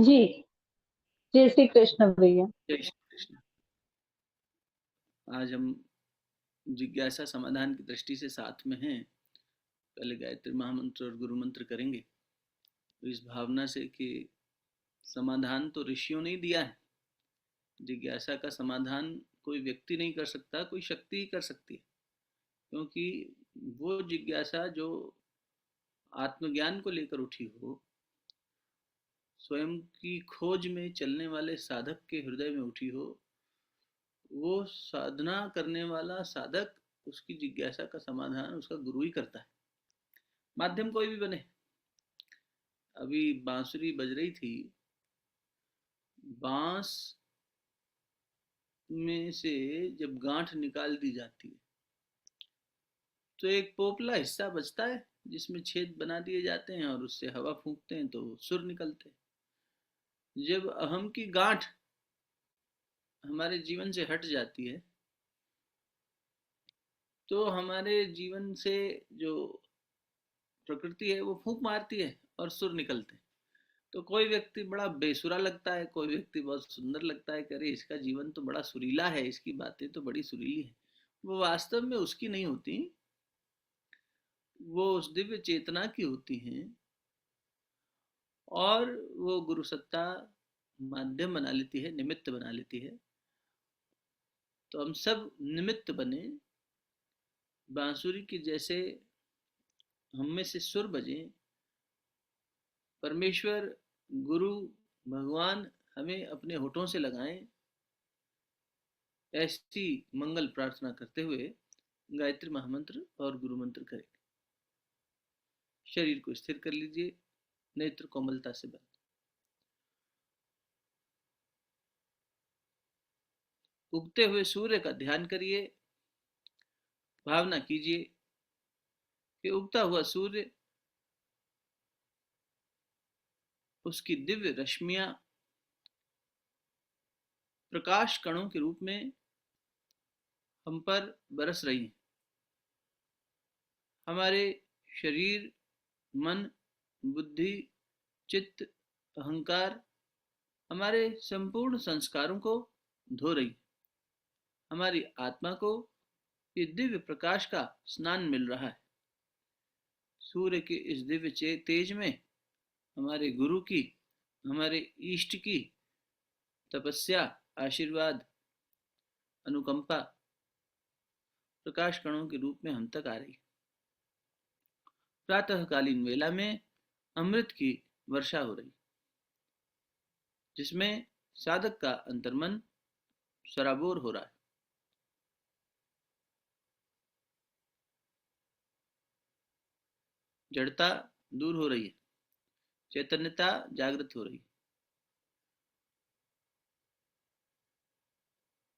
जी, जय श्री कृष्ण भैया। जय श्री कृष्ण। आज हम जिज्ञासा समाधान की दृष्टि से साथ में हैं। पहले गायत्री महामंत्र और गुरु मंत्र करेंगे, तो इस भावना से कि समाधान तो ऋषियों ने ही दिया है। जिज्ञासा का समाधान कोई व्यक्ति नहीं कर सकता, कोई शक्ति ही कर सकती है। क्योंकि वो जिज्ञासा जो आत्मज्ञान को लेकर उठी हो, स्वयं की खोज में चलने वाले साधक के हृदय में उठी हो, वो साधना करने वाला साधक, उसकी जिज्ञासा का समाधान उसका गुरु ही करता है। माध्यम कोई भी बने। अभी बांसुरी बज रही थी, बांस में से जब गांठ निकाल दी जाती है तो एक पोपला हिस्सा बचता है जिसमें छेद बना दिए जाते हैं और उससे हवा फूंकते हैं तो सुर निकलते हैं। जब अहम की गांठ हमारे जीवन से हट जाती है तो हमारे जीवन से जो प्रकृति है वो फूंक मारती है और सुर निकलते हैं। तो कोई व्यक्ति बड़ा बेसुरा लगता है, कोई व्यक्ति बहुत सुंदर लगता है, करे इसका जीवन तो बड़ा सुरीला है, इसकी बातें तो बड़ी सुरीली है। वो वास्तव में उसकी नहीं होती, वो उस दिव्य चेतना की होती हैं। और वो गुरु सत्ता माध्यम बना लेती है, निमित्त बना लेती है। तो हम सब निमित्त बने, बांसुरी की जैसे हम में से सुर बजे, परमेश्वर गुरु भगवान हमें अपने होठों से लगाएं, ऐसी मंगल प्रार्थना करते हुए गायत्री महामंत्र और गुरु मंत्र करें। शरीर को स्थिर कर लीजिए, नेत्र कोमलता से बंद। उगते हुए सूर्य का ध्यान करिए। भावना कीजिए कि उगता हुआ सूर्य, उसकी दिव्य रश्मियां प्रकाश कणों के रूप में हम पर बरस रही हैं। हमारे शरीर, मन, बुद्धि, चित्त, अहंकार, हमारे संपूर्ण संस्कारों को धो रही है। हमारी आत्मा को ये दिव्य प्रकाश का स्नान मिल रहा है। सूर्य के इस दिव्य तेज में हमारे गुरु की, हमारे इष्ट की तपस्या, आशीर्वाद, अनुकंपा प्रकाश कणों के रूप में हम तक आ रही। प्रातःकालीन वेला में अमृत की वर्षा हो रही, जिसमें साधक का अंतर्मन सराबोर हो रहा है। जड़ता दूर हो रही है, चैतन्यता जागृत हो रही है।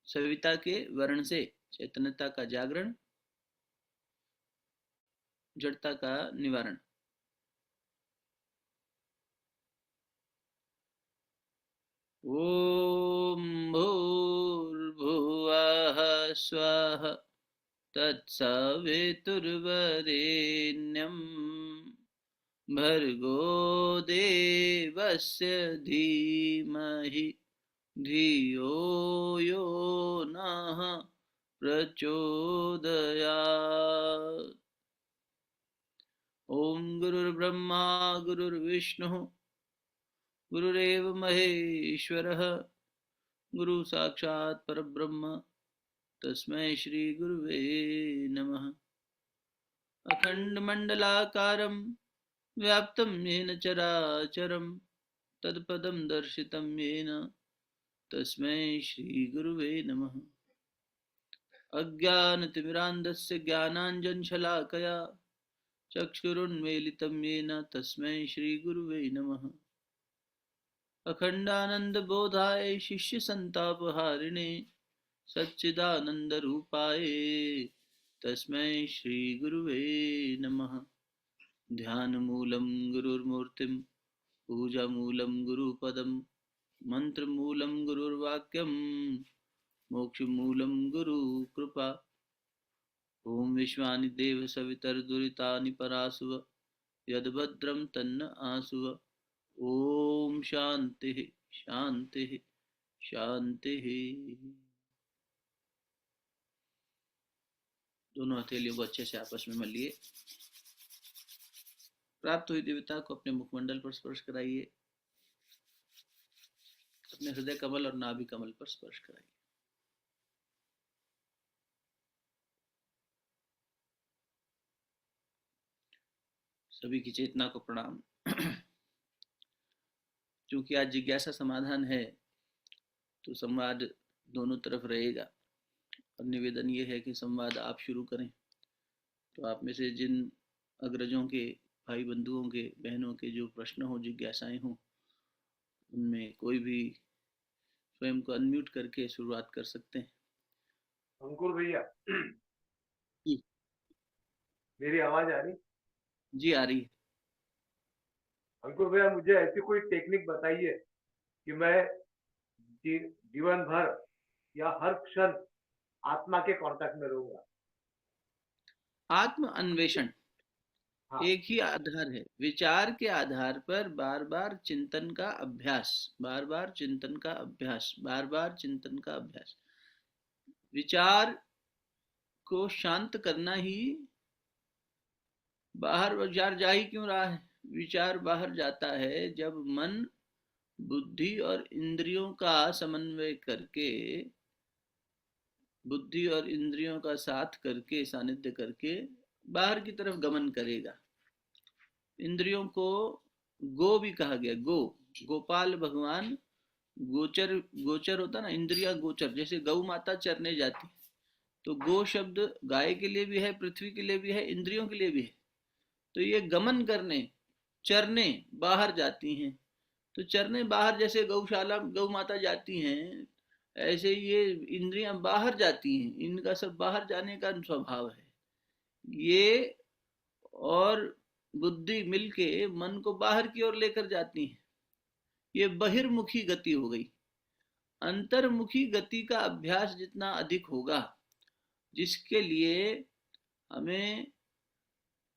सविता के वर्ण से चैतन्यता का जागरण, जड़ता का निवारण। ओम भूर्भुवः स्वः तत्सवितुर्वरेण्यं भर्गो देवस्य धीमहि धियो यो नः प्रचोदयात्। ओम गुरुर्ब्रह्मा गुरुर्विष्णु गुरुरेव महेश्वरः गुरु साक्षात् परब्रह्म तस्मै श्री गुरुवे नमः। अखंडमंडलाकारं व्याप्तं येन चराचरं तत्पदं दर्शितं येन तस्मै श्री गुरुवे नमः। अज्ञानतिमिरान्धस्य ज्ञानाञ्जनशलाकया चक्षुरुन्मीलितं येन तस्मै श्री गुरुवे नमः। अखंडानंदबोधाय शिष्यसंतापहारिणे सच्चिदानंदरूपाय तस्मै श्री गुरुवे नमः। ध्यानमूलं गुरुर्मूर्तिं पूजामूलं गुरुपदं मंत्रमूलं गुरुर्वाक्यं मोक्षमूलं गुरुकृपा। ओम विश्वानि देव सवितर्दुरितानि परासुव यद्भद्रं तन्न आसुव ओम शांति शांति शांति। दोनों हथेलियों को अच्छे से आपस में मलिए। प्राप्त हुई दिव्यता को अपने मुखमंडल पर स्पर्श कराइए। अपने हृदय कमल और नाभि कमल पर स्पर्श कराइए। सभी की चेतना को प्रणाम। क्योंकि आज जिज्ञासा समाधान है तो संवाद दोनों तरफ रहेगा, और निवेदन ये है कि संवाद आप शुरू करें। तो आप में से जिन अग्रजों के, भाई बंधुओं के, बहनों के जो प्रश्न हो, जिज्ञासाएं हो, उनमें कोई भी स्वयं को अनम्यूट करके शुरुआत कर सकते हैं। अंकुर भैया, जी मेरी आवाज आ रही? जी आ रही है। अंकुर भैया, मुझे ऐसी कोई टेक्निक बताइए कि मैं जीवन भर या हर क्षण आत्मा के कांटेक्ट में रहूंगा। आत्म अन्वेषण हाँ। एक ही आधार है, विचार के आधार पर बार बार चिंतन का अभ्यास, बार बार चिंतन का अभ्यास, बार बार चिंतन का अभ्यास। विचार को शांत करना ही, बाहर विचार जा ही क्यों रहा है? विचार बाहर जाता है जब मन, बुद्धि और इंद्रियों का समन्वय करके, बुद्धि और इंद्रियों का साथ करके, सानिध्य करके बाहर की तरफ गमन करेगा। इंद्रियों को गो भी कहा गया। गो, गोपाल भगवान, गोचर, गोचर होता ना, इंद्रिया गोचर। जैसे गौ माता चरने जाती, तो गो शब्द गाय के लिए भी है, पृथ्वी के लिए भी है, इंद्रियों के लिए भी है। तो ये गमन करने, चरने बाहर जाती हैं। तो चरने बाहर, जैसे गौशाला गौ माता जाती हैं, ऐसे ये इंद्रियां बाहर जाती हैं। इनका सब बाहर जाने का स्वभाव है। ये और बुद्धि मिलके मन को बाहर की ओर लेकर जाती है। ये बहिर्मुखी गति हो गई। अंतर्मुखी गति का अभ्यास जितना अधिक होगा, जिसके लिए हमें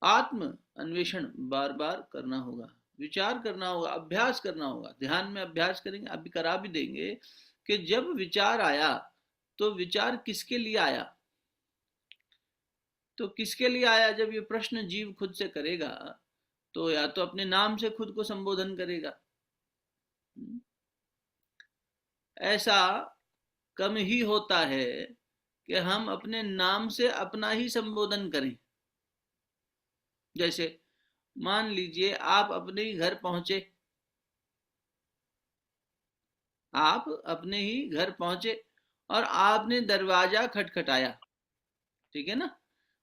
आत्म अन्वेषण बार बार करना होगा, विचार करना होगा, अभ्यास करना होगा। ध्यान में अभ्यास करेंगे, अभी करा भी देंगे कि जब विचार आया तो विचार किसके लिए आया। तो किसके लिए आया, जब ये प्रश्न जीव खुद से करेगा तो या तो अपने नाम से खुद को संबोधन करेगा। ऐसा कम ही होता है कि हम अपने नाम से अपना ही संबोधन करें। जैसे मान लीजिए आप अपने ही घर पहुंचे, आप अपने ही घर पहुंचे और आपने दरवाजा खटखटाया, ठीक है ना?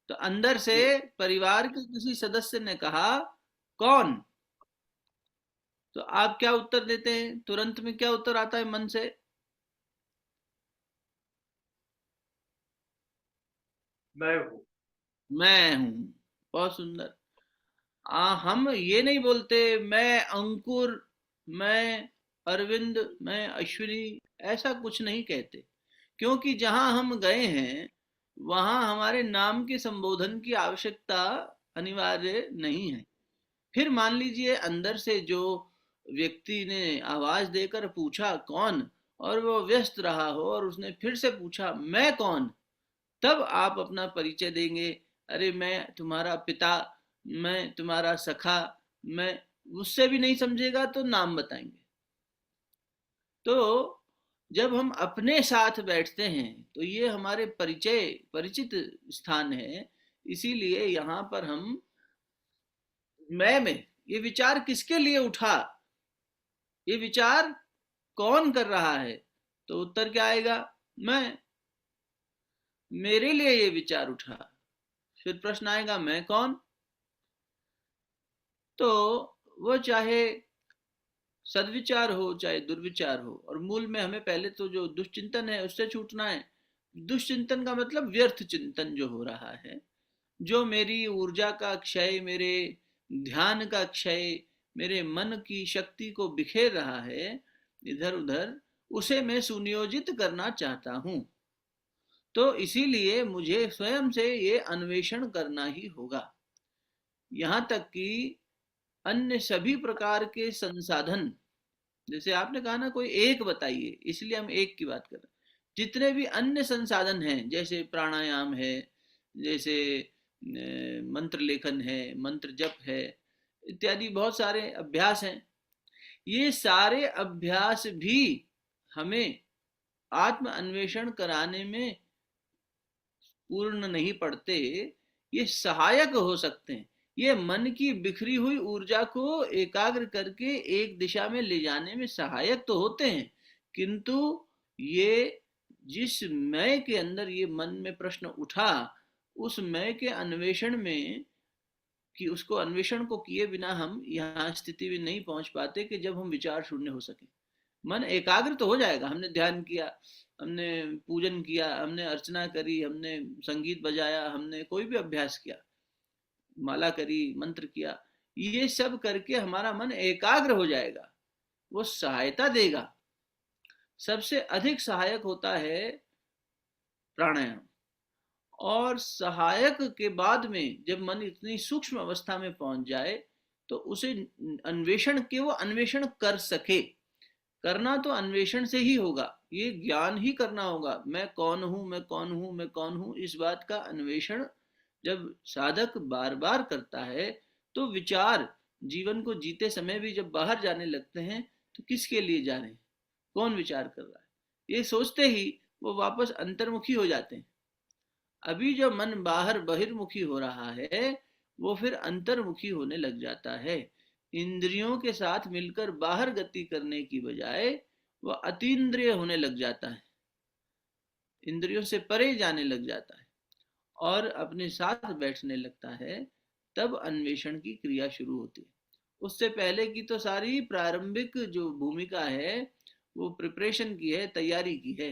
तो अंदर से परिवार के किसी सदस्य ने कहा कौन? तो आप क्या उत्तर देते हैं? तुरंत में क्या उत्तर आता है मन से? मैं हूँ। मैं हूं। बहुत सुंदर। हम ये नहीं बोलते मैं अंकुर, मैं अरविंद, मैं अश्विनी, ऐसा कुछ नहीं कहते। क्योंकि जहां हम गए हैं वहां हमारे नाम के संबोधन की आवश्यकता अनिवार्य नहीं है। फिर मान लीजिए अंदर से जो व्यक्ति ने आवाज देकर पूछा कौन, और वो व्यस्त रहा हो और उसने फिर से पूछा मैं कौन, तब आप अपना परिचय देंगे। अरे मैं तुम्हारा पिता, मैं तुम्हारा सखा, मैं। उससे भी नहीं समझेगा तो नाम बताएंगे। तो जब हम अपने साथ बैठते हैं तो ये हमारे परिचय, परिचित स्थान है। इसीलिए यहाँ पर हम मैं में, ये विचार किसके लिए उठा, ये विचार कौन कर रहा है, तो उत्तर क्या आएगा? मैं। मेरे लिए ये विचार उठा। फिर प्रश्न आएगा मैं कौन? तो वो चाहे सदविचार हो चाहे दुर्विचार हो, और मूल में हमें पहले तो जो दुष्चिंतन है उससे छूटना है। दुष्चिंतन का मतलब व्यर्थ चिंतन जो हो रहा है, जो मेरी ऊर्जा का क्षय, मेरे ध्यान का क्षय, मेरे मन की शक्ति को बिखेर रहा है इधर उधर, उसे मैं सुनियोजित करना चाहता हूं। तो इसीलिए मुझे स्वयं से ये अन्वेषण करना ही होगा। यहां तक कि अन्य सभी प्रकार के संसाधन, जैसे आपने कहा ना कोई एक बताइए, इसलिए हम एक की बात कर रहे हैं। जितने भी अन्य संसाधन हैं, जैसे प्राणायाम है, जैसे मंत्र लेखन है, मंत्र जप है, इत्यादि बहुत सारे अभ्यास हैं, ये सारे अभ्यास भी हमें आत्म अन्वेषण कराने में पूर्ण नहीं पड़ते, ये सहायक हो सकते हैं। ये मन की बिखरी हुई ऊर्जा को एकाग्र करके एक दिशा में ले जाने में सहायक तो होते हैं, किंतु ये जिस मैं के अंदर ये मन में प्रश्न उठा, उस मैं के अन्वेषण में, कि उसको अन्वेषण को किए बिना हम यहाँ स्थिति में नहीं पहुंच पाते कि जब हम विचार शून्य हो सके। मन एकाग्र तो हो जाएगा, हमने ध्यान किया, हमने पूजन किया, हमने अर्चना करी, हमने संगीत बजाया, हमने कोई भी अभ्यास किया, माला करी, मंत्र किया, ये सब करके हमारा मन एकाग्र हो जाएगा, वो सहायता देगा। सबसे अधिक सहायक होता है प्राणायाम, और सहायक के बाद में जब मन इतनी सूक्ष्म अवस्था में पहुंच जाए तो उसे अन्वेषण के वो अन्वेषण कर सके। करना तो अन्वेषण से ही होगा, ये ज्ञान ही करना होगा, मैं कौन हूं, मैं कौन हूं, मैं कौन हूं, इस बात का अन्वेषण जब साधक बार बार करता है तो विचार जीवन को जीते समय भी जब बाहर जाने लगते हैं तो किसके लिए जा रहे हैं, कौन विचार कर रहा है, ये सोचते ही वो वापस अंतर्मुखी हो जाते हैं। अभी जो मन बाहर बहिर्मुखी हो रहा है वो फिर अंतर्मुखी होने लग जाता है, इंद्रियों के साथ मिलकर बाहर गति करने की बजाय वह अतीन्द्रिय होने लग जाता है, इंद्रियों से परे जाने लग जाता है और अपने साथ बैठने लगता है। तब अन्वेषण की क्रिया शुरू होती है। उससे पहले की तो सारी प्रारंभिक जो भूमिका है वो प्रिपरेशन की है, तैयारी की है।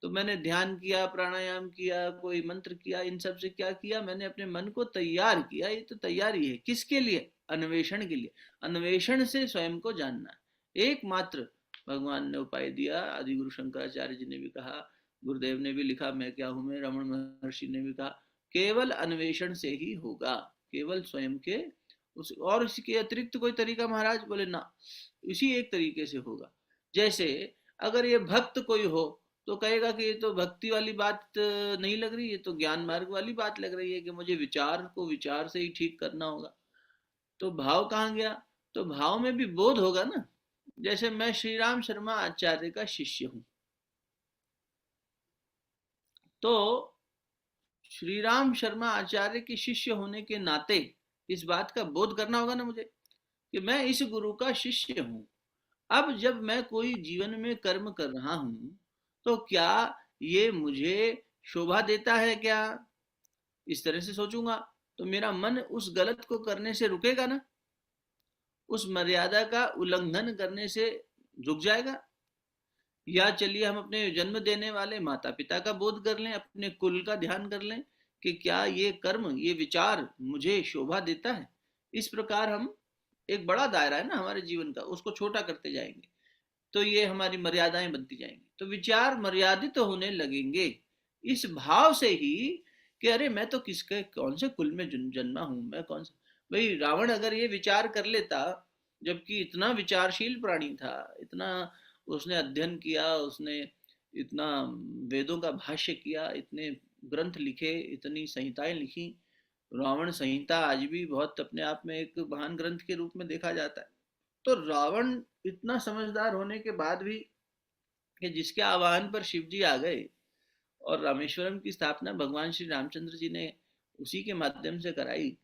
तो मैंने ध्यान किया, प्राणायाम किया, कोई मंत्र किया, इन सब से क्या किया, मैंने अपने मन को तैयार किया। ये तो तैयारी है किसके लिए, अन्वेषण के लिए। अन्वेषण से स्वयं को जानना, एकमात्र भगवान ने उपाय दिया। आदि गुरु शंकराचार्य जी ने भी कहा, गुरुदेव ने भी लिखा मैं क्या हूं मैं, रमण महर्षि ने भी कहा, केवल अन्वेषण से ही होगा, केवल स्वयं के उस, और इसके अतिरिक्त कोई तरीका महाराज बोले ना, इसी एक तरीके से होगा। जैसे अगर ये भक्त कोई हो तो कहेगा कि ये तो भक्ति वाली बात नहीं लग रही, ये तो ज्ञान मार्ग वाली बात लग रही है कि मुझे विचार को विचार से ही ठीक करना होगा। तो भाव कहाँ गया, तो भाव में भी बोध होगा ना। जैसे मैं श्री राम शर्मा आचार्य का शिष्य हूं, तो श्री राम शर्मा आचार्य के शिष्य होने के नाते इस बात का बोध करना होगा ना मुझे कि मैं इस गुरु का शिष्य हूं। अब जब मैं कोई जीवन में कर्म कर रहा हूं तो क्या ये मुझे शोभा देता है क्या, इस तरह से सोचूंगा तो मेरा मन उस गलत को करने से रुकेगा ना, उस मर्यादा का उल्लंघन करने से रुक जाएगा। या चलिए हम अपने जन्म देने वाले माता पिता का बोध कर लें, अपने कुल का ध्यान कर लें कि क्या ये कर्म, ये विचार मुझे शोभा देता है। इस प्रकार हम, एक बड़ा दायरा है ना हमारे जीवन का, उसको छोटा करते जाएंगे तो ये हमारी मर्यादाएं बनती जाएंगी, तो विचार मर्यादित तो होने लगेंगे इस भाव से ही कि अरे मैं तो किसके कौन से कुल में जन्मा हूं, मैं कौन सा। भाई रावण अगर ये विचार कर लेता, जबकि इतना विचारशील प्राणी था, इतना उसने अध्ययन किया, उसने इतना वेदों का भाष्य किया, इतने ग्रंथ लिखे, इतनी संहिताएं लिखी, रावण संहिता आज भी बहुत अपने आप में एक महान ग्रंथ के रूप में देखा जाता है। तो रावण इतना समझदार होने के बाद भी कि जिसके आह्वान पर शिव जी आ गए और रामेश्वरम की स्थापना भगवान श्री रामचंद्र जी ने उसी के माध्यम से कराई,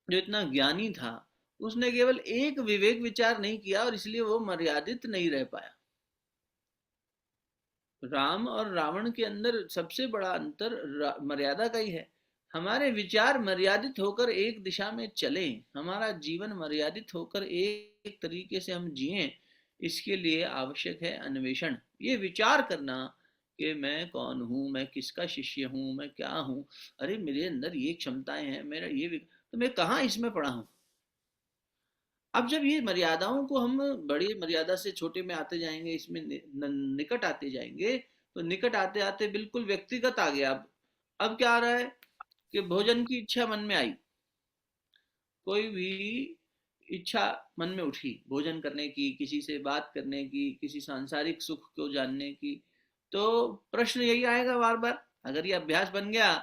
जो इतना ज्ञानी था उसने केवल एक विवेक विचार नहीं किया और इसलिए वो मर्यादित नहीं रह पाया। राम और रावण के अंदर सबसे बड़ा अंतर मर्यादा का ही है। हमारे विचार मर्यादित होकर एक दिशा में चले, हमारा जीवन मर्यादित होकर एक तरीके से हम जिए, इसके लिए आवश्यक है अन्वेषण। ये विचार करना कि मैं कौन हूँ, मैं किसका शिष्य हूँ, मैं क्या हूँ, अरे मेरे अंदर ये क्षमताएं हैं, मेरा ये तो मैं कहाँ इसमें पड़ा हूँ। अब जब ये मर्यादाओं को हम बड़ी मर्यादा से छोटे में आते जाएंगे, इसमें निकट आते जाएंगे, तो निकट आते आते बिल्कुल व्यक्तिगत आ गया। अब क्या आ रहा है कि भोजन की इच्छा मन में आई, कोई भी इच्छा मन में उठी भोजन करने की, किसी से बात करने की, किसी सांसारिक सुख को जानने की, तो प्रश्न यही आएगा बार बार। अगर ये अभ्यास बन गया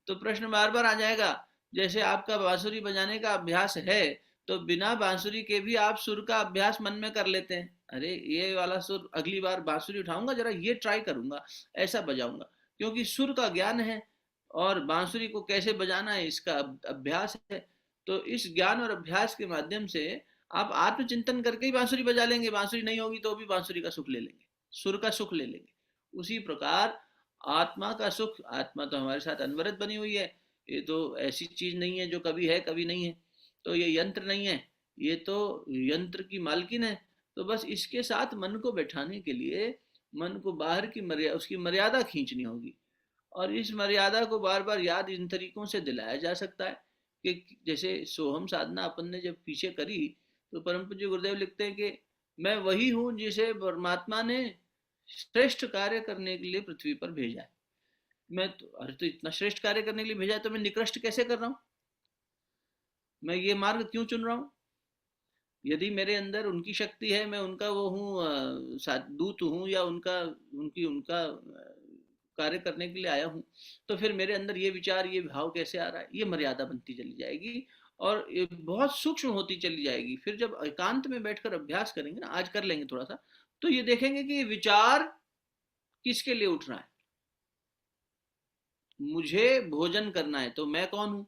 तो प्रश्न बार बार आ जाएगा। जैसे आपका बांसुरी बजाने का अभ्यास है, तो बिना बांसुरी के भी आप सुर का अभ्यास मन में कर लेते हैं। अरे ये वाला सुर अगली बार बांसुरी उठाऊंगा, जरा ये ट्राई करूंगा, ऐसा बजाऊंगा, क्योंकि सुर का ज्ञान है और बांसुरी को कैसे बजाना है इसका अभ्यास है। तो इस ज्ञान और अभ्यास के माध्यम से आप आत्मचिंतन करके ही बांसुरी बजा लेंगे। बांसुरी नहीं होगी तो भी बांसुरी का सुख ले लेंगे, सुर का सुख ले लेंगे। उसी प्रकार आत्मा का सुख, आत्मा तो हमारे साथ अनवरत बनी हुई है, ये तो ऐसी चीज नहीं है जो कभी है कभी नहीं है। तो ये यंत्र नहीं है, ये तो यंत्र की मालकिन है। तो बस इसके साथ मन को बैठाने के लिए मन को बाहर की मर्यादा, उसकी मर्यादा खींचनी होगी। और इस मर्यादा को बार बार याद इन तरीकों से दिलाया जा सकता है कि जैसे सोहम साधना अपन ने जब पीछे करी, तो परम पूज्य गुरुदेव लिखते हैं कि मैं वही हूं जिसे परमात्मा ने श्रेष्ठ कार्य करने के लिए पृथ्वी पर भेजा है। मैं तो, अरे तो इतना श्रेष्ठ कार्य करने के लिए भेजा है, तो मैं निकृष्ट कैसे कर रहा हूं? मैं ये मार्ग क्यों चुन रहा हूं? यदि मेरे अंदर उनकी शक्ति है, मैं उनका वो हूँ, दूत हूँ, या उनका कार्य करने के लिए आया हूँ, तो फिर मेरे अंदर ये विचार, ये भाव कैसे आ रहा है? ये मर्यादा बनती चली जाएगी और ये बहुत सूक्ष्म होती चली जाएगी। फिर जब एकांत में बैठकर अभ्यास करेंगे ना, आज कर लेंगे थोड़ा सा, तो ये देखेंगे कि विचार किसके लिए उठ रहा है। मुझे भोजन करना है, तो मैं कौन हूं?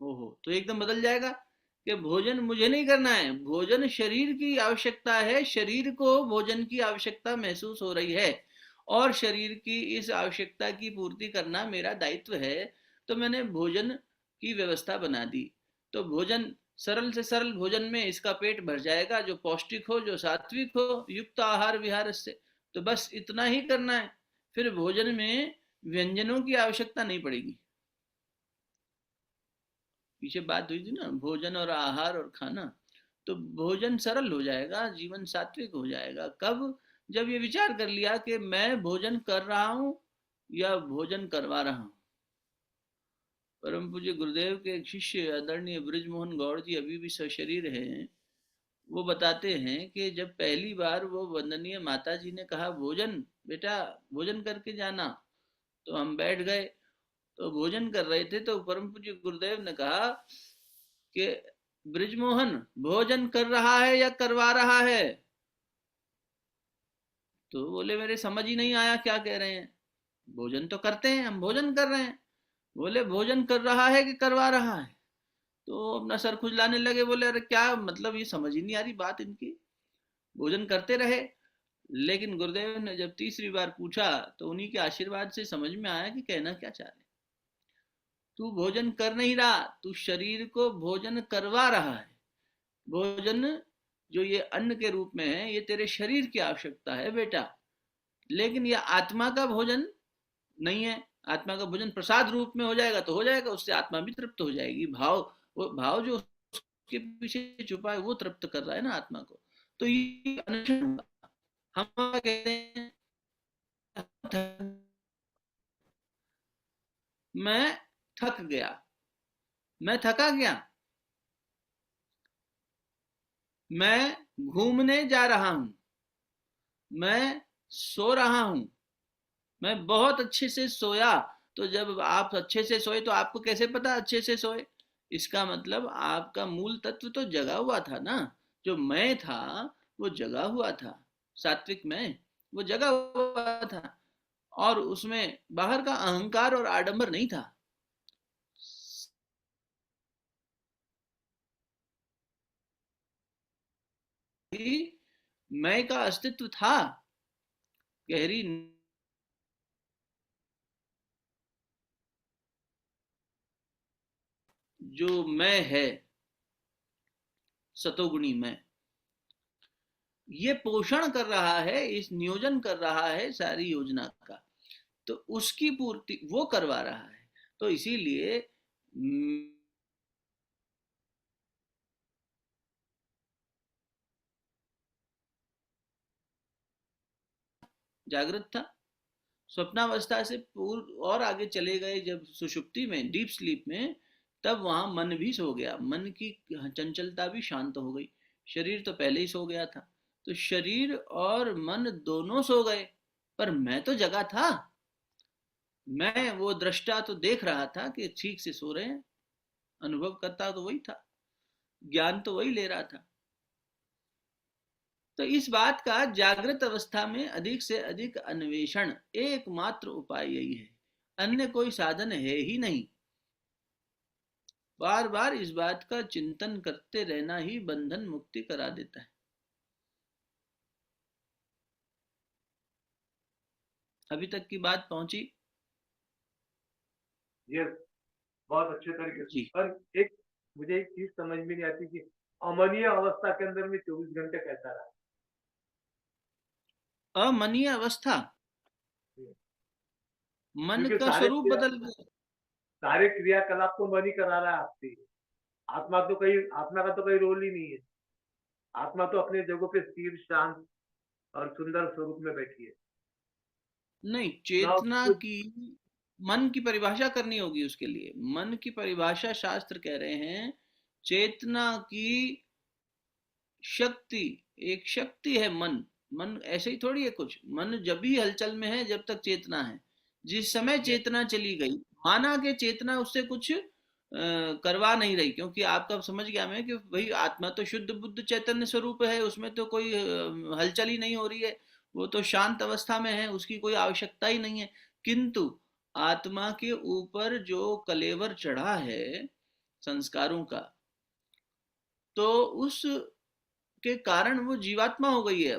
ओहो, तो एकदम बदल जाएगा कि भोजन मुझे नहीं करना है, भोजन शरीर की आवश्यकता है, शरीर को भोजन की आवश्यकता महसूस हो रही है और शरीर की इस आवश्यकता की पूर्ति करना मेरा दायित्व है। तो मैंने भोजन की व्यवस्था बना दी। तो भोजन, सरल से सरल भोजन में इसका पेट भर जाएगा, जो पौष्टिक हो, जो सात्विक हो, युक्त आहार विहार से। तो बस इतना ही करना है, फिर भोजन में व्यंजनों की आवश्यकता नहीं पड़ेगी। पीछे बात हुई थी ना, भोजन और आहार और खाना, तो भोजन सरल हो जाएगा, जीवन सात्विक हो जाएगा। कब? जब ये विचार कर लिया कि मैं भोजन कर रहा हूं या भोजन करवा रहा हूं। परम पूज्य गुरुदेव के एक शिष्य आदरणीय ब्रिजमोहन गौड़ जी अभी भी सशरीर हैं। वो बताते हैं कि जब पहली बार वो वंदनीय माता जी ने कहा, भोजन बेटा, भोजन करके जाना, तो हम बैठ गए। तो भोजन कर रहे थे, तो परम पूज्य गुरुदेव ने कहा कि ब्रिजमोहन भोजन कर रहा है या करवा रहा है? तो बोले मेरे समझ ही नहीं आया क्या कह रहे हैं। भोजन तो करते हैं, हम भोजन कर रहे हैं। बोले भोजन कर रहा है कि करवा रहा है? तो अपना सर खुजलाने लगे, बोले अरे क्या मतलब, ये समझ ही नहीं आ रही बात इनकी। भोजन करते रहे, लेकिन गुरुदेव ने जब तीसरी बार पूछा तो उन्हीं के आशीर्वाद से समझ में आया कि कहना क्या चाह रहे। तू भोजन कर नहीं रहा, तू शरीर को भोजन करवा रहा है। भोजन जो ये अन्न के रूप में है, ये तेरे शरीर की आवश्यकता है बेटा, लेकिन ये आत्मा का भोजन नहीं है। आत्मा का भोजन प्रसाद रूप में हो जाएगा तो हो जाएगा, उससे आत्मा भी तृप्त हो जाएगी। भाव, वो भाव जो उसके पीछे छुपा है वो तृप्त कर रहा है ना आत्मा को। तो ये अनशन होगा। हम कहते हैं मैं थक गया, मैं थका गया, मैं घूमने जा रहा हूं, मैं सो रहा हूं, मैं बहुत अच्छे से सोया। तो जब आप अच्छे से सोए तो आपको कैसे पता अच्छे से सोए? इसका मतलब आपका मूल तत्व तो जगा हुआ था ना। जो मैं था वो जगा हुआ था, सात्विक मैं, वो जगा हुआ था और उसमें बाहर का अहंकार और आडंबर नहीं था। मैं का अस्तित्व था, गहरी जो मैं है, सतोगुणी मैं, ये पोषण कर रहा है, इस नियोजन कर रहा है सारी योजना का, तो उसकी पूर्ति वो करवा रहा है। तो इसीलिए जागृत था, स्वप्नावस्था से पूर्व और आगे चले गए जब सुषुप्ति में, डीप स्लीप में, तब वहां मन भी सो गया, मन की चंचलता भी शांत हो गई। शरीर तो पहले ही सो गया था, तो शरीर और मन दोनों सो गए, पर मैं तो जगा था। मैं वो दृष्टा तो देख रहा था कि ठीक से सो रहे हैं, अनुभव करता तो वही था, ज्ञान तो वही ले रहा था। तो इस बात का जागृत अवस्था में अधिक से अधिक अन्वेषण एकमात्र उपाय यही है, अन्य कोई साधन है ही नहीं। बार बार इस बात का चिंतन करते रहना ही बंधन मुक्ति करा देता है। अभी तक की बात पहुंची? ये बहुत अच्छे तरीके से। जी। पर एक मुझे एक चीज समझ में नहीं आती कि अमनीय अवस्था के अंदर में 24 घंटे कैसा रहा। अमनीय अवस्था, मन क्योंकि का स्वरूप बदल गया। सारे क्रियाकलाप तो मन ही करा रहा है आपसे। आत्मा का तो कोई रोल ही नहीं है। आत्मा तो अपने जगह पे स्थिर शांत और सुंदर स्वरूप में बैठी है। नहीं, ना चेतना कुछ की, मन की परिभाषा करनी होगी उसके लिए। मन की परिभाषा शास्त्र कह रहे हैं, चेतना की शक्ति, एक शक्ति है मन। मन ऐसे ही थोड़ी है कुछ, मन जब भी हलचल में है जब तक चेतना है। जिस समय ये चेतना चली गई, माना कि चेतना उससे कुछ करवा नहीं रही, क्योंकि आपका समझ गया मैं कि भाई आत्मा तो शुद्ध बुद्ध चैतन्य स्वरूप है, उसमें तो कोई हलचल ही नहीं हो रही है, वो तो शांत अवस्था में है, उसकी कोई आवश्यकता ही नहीं है। किंतु आत्मा के ऊपर जो कलेवर चढ़ा है संस्कारों का, तो उस के कारण वो जीवात्मा हो गई है।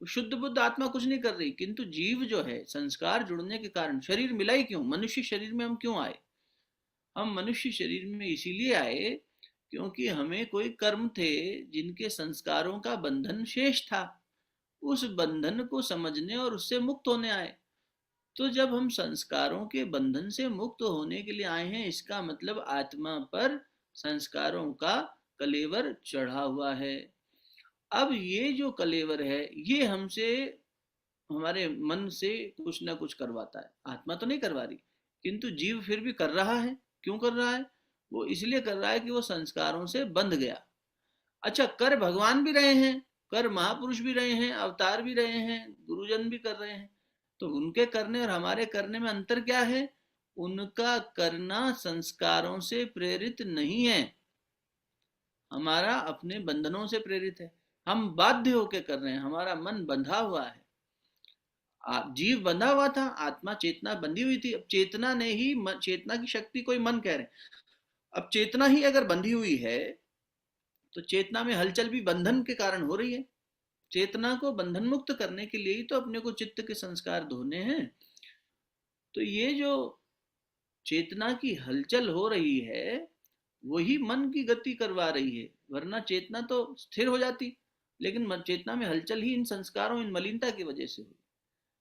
अब शुद्ध बुद्ध आत्मा कुछ नहीं कर रही, किंतु जीव जो है संस्कार जुड़ने के कारण, शरीर मिला ही क्यों, मनुष्य शरीर में हम क्यों आए? हम मनुष्य शरीर में इसीलिए आए क्योंकि हमें कोई कर्म थे जिनके संस्कारों का बंधन शेष था। उस बंधन को समझने और उससे मुक्त होने आए। तो जब हम संस्कारों के बंधन से मुक्त होने के लिए आए हैं, इसका मतलब आत्मा पर संस्कारों का कलेवर चढ़ा हुआ है। अब ये जो कलेवर है, ये हमसे, हमारे मन से कुछ ना कुछ करवाता है। आत्मा तो नहीं करवा रही, किंतु जीव फिर भी कर रहा है। क्यों कर रहा है? वो इसलिए कर रहा है कि वो संस्कारों से बंध गया। अच्छा, कर भगवान भी रहे हैं, कर महापुरुष भी रहे हैं, अवतार भी रहे हैं, गुरुजन भी कर रहे हैं। तो उनके करने और हमारे करने में अंतर क्या है? उनका करना संस्कारों से प्रेरित नहीं है, हमारा अपने बंधनों से प्रेरित है। हम बाध्य होकर कर रहे हैं, हमारा मन बंधा हुआ है। जीव बंधा हुआ था, आत्मा चेतना बंधी हुई थी। अब चेतना ने ही चेतना की शक्ति कोई मन कह रहे हैं। अब चेतना ही अगर बंधी हुई है तो चेतना में हलचल भी बंधन के कारण हो रही है। चेतना को बंधन मुक्त करने के लिए ही तो अपने को चित्त के संस्कार धोने हैं। तो ये जो चेतना की हलचल हो रही है वही मन की गति करवा रही है, वरना चेतना तो स्थिर हो जाती। लेकिन चेतना में हलचल ही इन संस्कारों, इन मलिनता की वजह से हुई।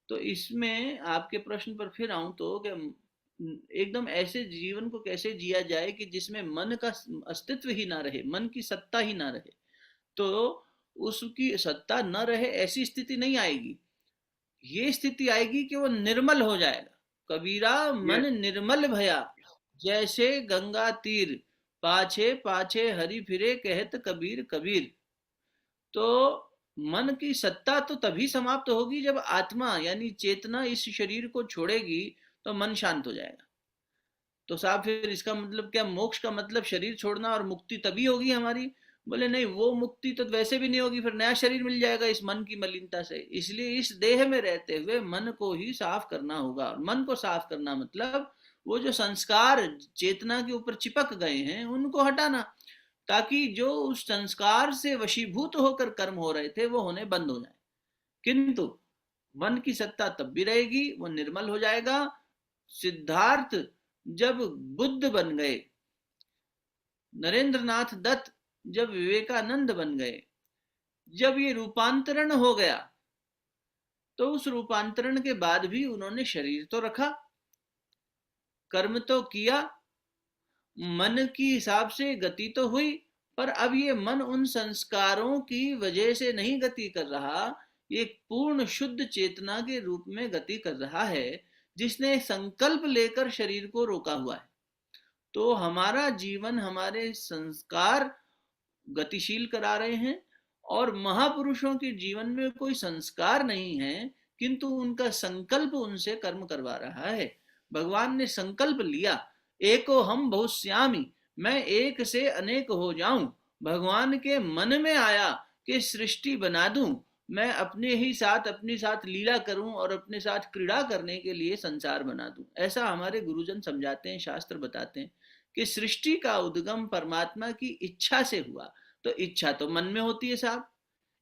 तो इसमें आपके प्रश्न पर फिर आऊं तो कि एकदम ऐसे जीवन को कैसे जिया जाए कि जिसमें मन का अस्तित्व ही ना रहे, मन की सत्ता ही ना रहे। तो उसकी सत्ता न रहे ऐसी स्थिति नहीं आएगी। ये स्थिति आएगी कि वो निर्मल हो जाएगा। कबीरा ये मन निर्मल भया, जैसे गंगा तीर, पाछे पाछे हरि फिरे कहत कबीर कबीर। तो मन की सत्ता तो तभी समाप्त होगी जब आत्मा यानी चेतना इस शरीर को छोड़ेगी, तो मन शांत हो जाएगा। तो साहब फिर इसका मतलब क्या, मोक्ष का मतलब शरीर छोड़ना और मुक्ति तभी होगी हमारी? बोले नहीं, वो मुक्ति तो वैसे भी नहीं होगी, फिर नया शरीर मिल जाएगा इस मन की मलिनता से। इसलिए इस देह में रहते हुए मन को ही साफ करना होगा। मन को साफ करना मतलब वो जो संस्कार चेतना के ऊपर चिपक गए हैं उनको हटाना, ताकि जो उस संस्कार से वशीभूत होकर कर्म हो रहे थे वो होने बंद हो जाए। किंतु मन की सत्ता तब भी रहेगी, वो निर्मल हो जाएगा। सिद्धार्थ जब बुद्ध बन गए, नरेंद्रनाथ दत्त जब विवेकानंद बन गए, जब ये रूपांतरण हो गया, तो उस रूपांतरण के बाद भी उन्होंने शरीर तो रखा, कर्म तो किया, मन की हिसाब से गति तो हुई, पर अब ये मन उन संस्कारों की वजह से नहीं गति कर रहा, ये पूर्ण शुद्ध चेतना के रूप में गति कर रहा है, जिसने संकल्प लेकर शरीर को रोका हुआ है। तो हमारा जीवन, हमारे संस्कार गतिशील करा रहे हैं। और महापुरुषों के जीवन में कोई संस्कार नहीं है, किंतु उनका संकल्प उनसे कर्म करवा रहा है। भगवान ने संकल्प लिया, एको हम बहुश्यामी, मैं एक से अनेक हो जाऊं। भगवान के मन में आया कि सृष्टि बना दूं, मैं अपने साथ लीला करूं और अपने साथ क्रीड़ा करने के लिए संसार बना दूं। ऐसा हमारे गुरुजन समझाते हैं, शास्त्र बताते हैं कि सृष्टि का उद्गम परमात्मा की इच्छा से हुआ। तो इच्छा तो मन में होती है साहब,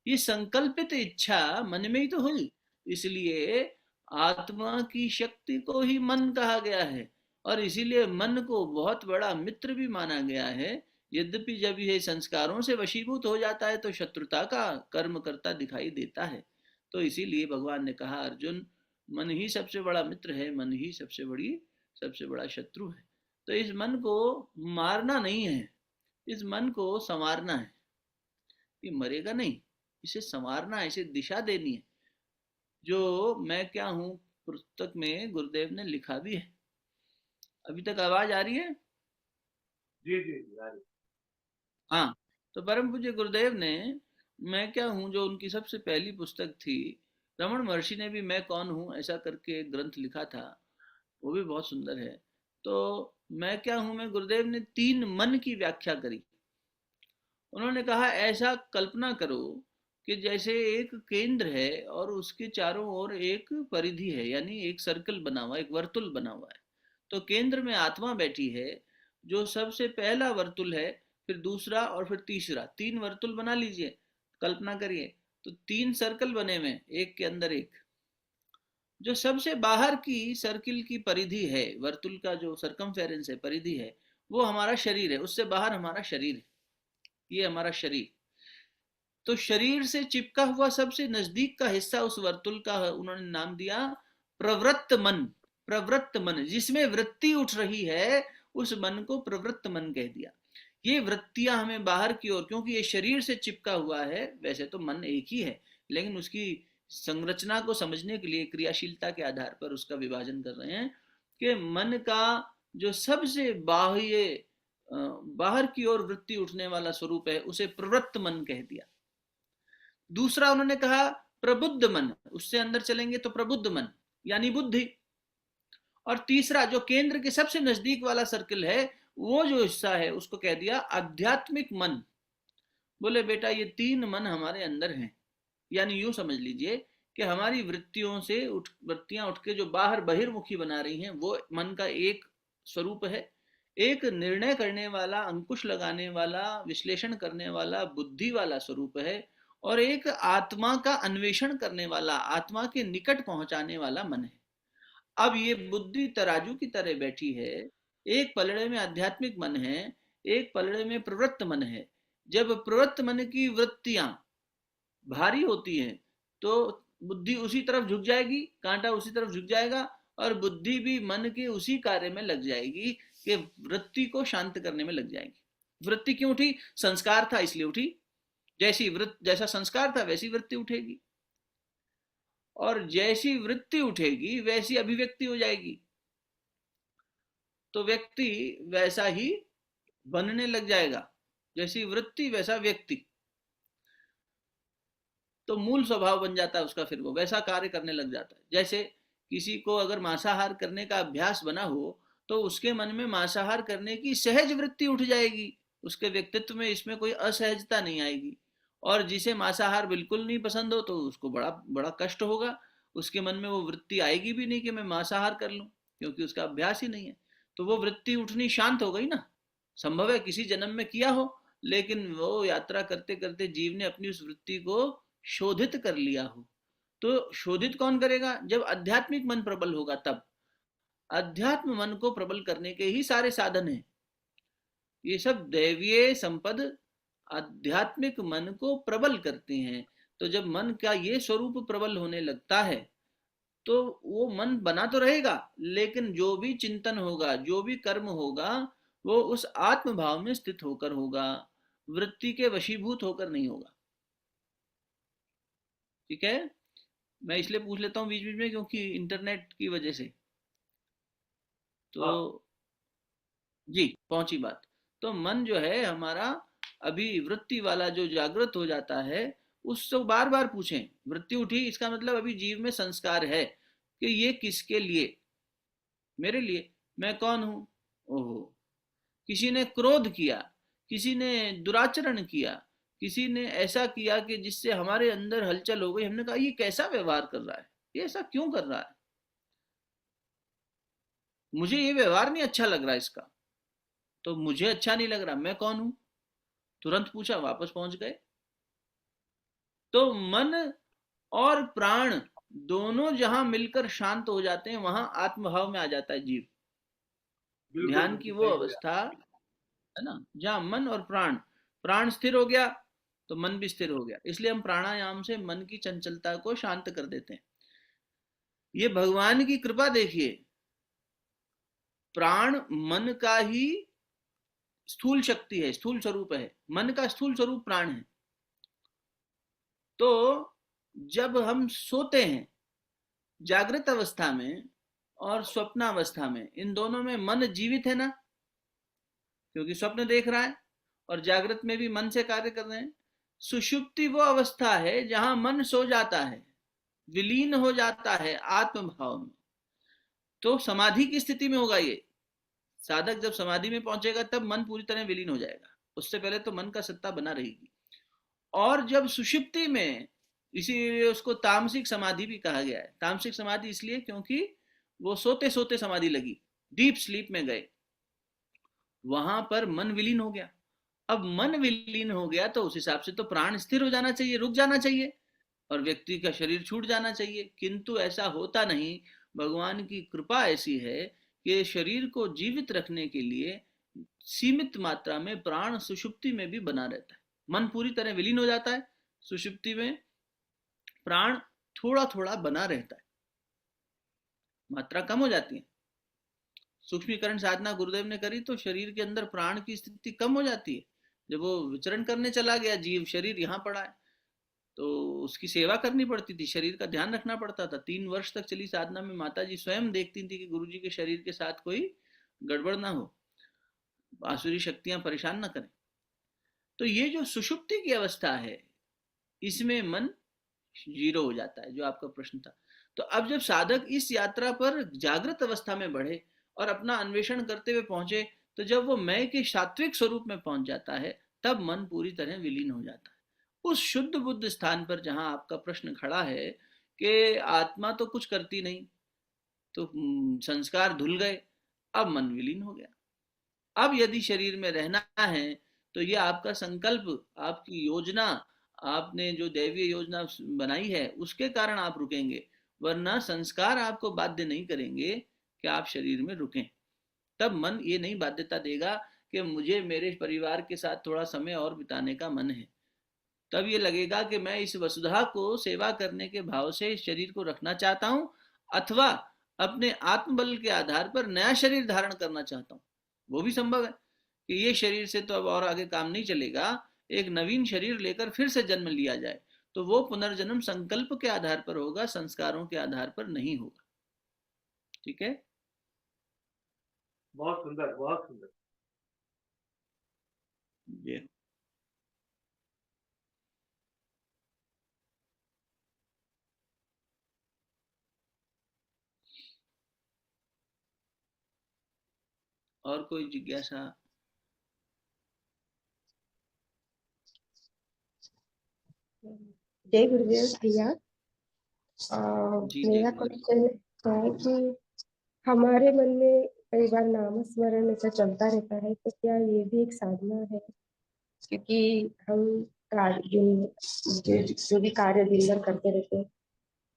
ये संकल्पित इच्छा मन में ही तो हुई, इसलिए आत्मा की शक्ति को ही मन कहा गया है। और इसीलिए मन को बहुत बड़ा मित्र भी माना गया है। यद्यपि जब यह संस्कारों से वशीभूत हो जाता है तो शत्रुता का कर्म करता दिखाई देता है। तो इसीलिए भगवान ने कहा, अर्जुन, मन ही सबसे बड़ा मित्र है, मन ही सबसे बड़ा शत्रु है। तो इस मन को मारना नहीं है, इस मन को संवारना है। ये मरेगा नहीं, इसे संवारना है, इसे दिशा देनी है। जो मैं क्या हूं पुस्तक में गुरुदेव ने लिखा भी है। अभी तक आवाज आ रही है? जी जी जी, आ रही। हाँ, तो परम पूज्य गुरुदेव ने मैं क्या हूँ, जो उनकी सबसे पहली पुस्तक थी, रमन महर्षि ने भी मैं कौन हूँ ऐसा करके एक ग्रंथ लिखा था, वो भी बहुत सुंदर है। तो मैं क्या हूँ में गुरुदेव ने 3 मन की व्याख्या करी। उन्होंने कहा, ऐसा कल्पना करो कि जैसे एक केंद्र है और उसके चारों ओर एक परिधि है, यानी एक सर्कल बना हुआ, एक वर्तुल बना हुआ है। तो केंद्र में आत्मा बैठी है, जो सबसे पहला वर्तुल है, फिर दूसरा और फिर तीसरा, 3 वर्तुल बना लीजिए, कल्पना करिए। तो 3 सर्कल बने हुए, एक के अंदर एक। जो सबसे बाहर की सर्किल की परिधि है, वर्तुल का जो सर्कमफेरेंस है, परिधि है, वो हमारा शरीर है। उससे बाहर हमारा शरीर है, ये हमारा शरीर। तो शरीर से चिपका हुआ सबसे नजदीक का हिस्सा उस वर्तुल का उन्होंने नाम दिया प्रवृत्त मन। प्रवृत्त मन, जिसमें वृत्ति उठ रही है, उस मन को प्रवृत्त मन कह दिया। ये वृत्तियां हमें बाहर की ओर, क्योंकि ये शरीर से चिपका हुआ है, वैसे तो मन एक ही है, लेकिन उसकी संरचना को समझने के लिए क्रियाशीलता के आधार पर उसका विभाजन कर रहे हैं कि मन का जो सबसे बाहर की ओर वृत्ति उठने वाला स्वरूप है, उसे प्रवृत्त मन कह दिया। दूसरा उन्होंने कहा प्रबुद्ध मन, उससे अंदर चलेंगे तो प्रबुद्ध मन यानी बुद्धि। और तीसरा जो केंद्र के सबसे नजदीक वाला सर्किल है, वो जो हिस्सा है, उसको कह दिया आध्यात्मिक मन। बोले बेटा, ये 3 मन हमारे अंदर हैं। यानी यूं समझ लीजिए कि हमारी वृत्तियां उठ के जो बाहर बहिर्मुखी बना रही हैं, वो मन का एक स्वरूप है। एक निर्णय करने वाला, अंकुश लगाने वाला, विश्लेषण करने वाला, बुद्धि वाला स्वरूप है। और एक आत्मा का अन्वेषण करने वाला, आत्मा के निकट पहुंचाने वाला मन है। अब ये बुद्धि तराजू की तरह बैठी है, एक पलड़े में आध्यात्मिक मन है, एक पलड़े में प्रवृत्त मन है। जब प्रवृत्त मन की वृत्तियां भारी होती हैं तो बुद्धि उसी तरफ झुक जाएगी, कांटा उसी तरफ झुक जाएगा, और बुद्धि भी मन के उसी कार्य में लग जाएगी कि वृत्ति को शांत करने में लग जाएगी। वृत्ति क्यों उठी? संस्कार था इसलिए उठी। जैसा संस्कार था वैसी वृत्ति उठेगी, और जैसी वृत्ति उठेगी वैसी अभिव्यक्ति हो जाएगी। तो व्यक्ति वैसा ही बनने लग जाएगा, जैसी वृत्ति वैसा व्यक्ति। तो मूल स्वभाव बन जाता है उसका, फिर वो वैसा कार्य करने लग जाता है। जैसे किसी को अगर मांसाहार करने का अभ्यास बना हो, तो उसके मन में मांसाहार करने की सहज वृत्ति उठ जाएगी, उसके व्यक्तित्व में इसमें कोई असहजता नहीं आएगी। और जिसे मांसाहार बिल्कुल नहीं पसंद हो, तो उसको बड़ा बड़ा कष्ट होगा, उसके मन में वो वृत्ति आएगी भी नहीं कि मैं मांसाहार कर लूं, क्योंकि उसका अभ्यास ही नहीं है। तो वो वृत्ति उठनी शांत हो गई ना। संभव है किसी जन्म में किया हो, लेकिन वो यात्रा करते करते जीव ने अपनी उस वृत्ति को शोधित कर लिया हो। तो शोधित कौन करेगा? जब आध्यात्मिक मन प्रबल होगा तब। अध्यात्म मन को प्रबल करने के ही सारे साधन हैं। ये सब दैवीय संपद आध्यात्मिक मन को प्रबल करते हैं। तो जब मन का ये स्वरूप प्रबल होने लगता है, तो वो मन बना तो रहेगा, लेकिन जो भी चिंतन होगा, जो भी कर्म होगा, वो उस आत्म भाव में स्थित होकर होगा, वृत्ति के वशीभूत होकर नहीं होगा। ठीक है? मैं इसलिए पूछ लेता हूँ बीच बीच में, क्योंकि इंटरनेट की वजह से। तो जी, पहुंची बात। तो मन जो है हमारा अभी वृत्ति वाला जो जागृत हो जाता है, उससे बार बार पूछें, वृत्ति उठी इसका मतलब अभी जीव में संस्कार है कि ये किसके लिए, मेरे लिए, मैं कौन हूं, ओहो, किसी ने क्रोध किया, किसी ने दुराचरण किया, किसी ने ऐसा किया कि जिससे हमारे अंदर हलचल हो गई, हमने कहा ये कैसा व्यवहार कर रहा है, ये ऐसा क्यों कर रहा है, मुझे ये व्यवहार नहीं अच्छा लग रहा इसका, तो मुझे अच्छा नहीं लग रहा, मैं कौन हूं, तुरंत पूछा, वापस पहुंच गए। तो मन और प्राण दोनों जहां मिलकर शांत हो जाते हैं, वहां आत्मभाव में आ जाता है जीव। बिल्कुल ध्यान की बिल्कुल वो सही बोले अवस्था है ना, जहां मन और प्राण, प्राण स्थिर हो गया तो मन भी स्थिर हो गया। इसलिए हम प्राणायाम से मन की चंचलता को शांत कर देते हैं। ये भगवान की कृपा देखिए, प्राण मन का ही स्थूल शक्ति है, स्थूल स्वरूप है, मन का स्थूल स्वरूप प्राण है। तो जब हम सोते हैं जागृत अवस्था में और स्वप्नावस्था में, इन दोनों में मन जीवित है ना, क्योंकि स्वप्न देख रहा है और जागृत में भी मन से कार्य कर रहे हैं। सुषुप्ति वो अवस्था है जहां मन सो जाता है, विलीन हो जाता है आत्मभाव में। तो समाधि की स्थिति में होगा ये, साधक जब समाधि में पहुंचेगा तब मन पूरी तरह विलीन हो जाएगा, उससे पहले तो मन का सत्ता बना रहेगी। और जब सुषुप्ति में, इसीलिए उसको तामसिक समाधि भी कहा गया है। तामसिक समाधि इसलिए क्योंकि वो सोते सोते समाधि लगी, डीप स्लीप में गए, वहां पर मन विलीन हो गया। अब मन विलीन हो गया तो उस हिसाब से तो प्राण स्थिर हो जाना चाहिए, रुक जाना चाहिए और व्यक्ति का शरीर छूट जाना चाहिए, किंतु ऐसा होता नहीं। भगवान की कृपा ऐसी है कि शरीर को जीवित रखने के लिए सीमित मात्रा में प्राण सुषुप्ति में भी बना रहता है। मन पूरी तरह विलीन हो जाता है, सुषुप्ति में प्राण थोड़ा थोड़ा बना रहता है, मात्रा कम हो जाती है। सूक्ष्मीकरण साधना गुरुदेव ने करी तो शरीर के अंदर प्राण की स्थिति कम हो जाती है। जब वो विचरण करने चला गया जीव, शरीर यहाँ पड़ा है, तो उसकी सेवा करनी पड़ती थी, शरीर का ध्यान रखना पड़ता था। 3 वर्ष तक चली साधना में माता जी स्वयं देखती थी कि गुरुजी के शरीर के साथ कोई गड़बड़ ना हो, आसुरी शक्तियां परेशान ना करें। तो ये जो सुषुप्ति की अवस्था है, इसमें मन जीरो हो जाता है, जो आपका प्रश्न था। तो अब जब साधक इस यात्रा पर जागृत अवस्था में बढ़े और अपना अन्वेषण करते हुए पहुंचे, तो जब वो मैं के सात्विक स्वरूप में पहुंच जाता है, तब मन पूरी तरह विलीन हो जाता है उस शुद्ध बुद्ध स्थान पर, जहां आपका प्रश्न खड़ा है कि आत्मा तो कुछ करती नहीं, तो संस्कार धुल गए, अब मन विलीन हो गया। अब यदि शरीर में रहना है तो ये आपका संकल्प, आपकी योजना, आपने जो दैवीय योजना बनाई है उसके कारण आप रुकेंगे, वरना संस्कार आपको बाध्य नहीं करेंगे कि आप शरीर में रुकें। तब मन ये नहीं बाध्यता देगा कि मुझे मेरे परिवार के साथ थोड़ा समय और बिताने का मन है। तब ये लगेगा कि मैं इस वसुधा को सेवा करने के भाव से इस शरीर को रखना चाहता हूं, अथवा अपने आत्मबल के आधार पर नया शरीर धारण करना चाहता हूं। वो भी संभव है कि ये शरीर से तो अब और आगे काम नहीं चलेगा, एक नवीन शरीर लेकर फिर से जन्म लिया जाए। तो वो पुनर्जन्म संकल्प के आधार पर होगा, संस्कारों के आधार पर नहीं होगा। ठीक है, बहुत सुंदर बहुत सुंदर। ये और कोई जिज्ञासा? जय गुरुदेव भैया। जी मेरा जय। क्वेश्चन है कि हमारे मन में कई बार नाम स्मरण ऐसा चलता रहता है, तो क्या ये भी एक साधना है? क्योंकि हम जो भी कार्य दिन भर करते रहते हैं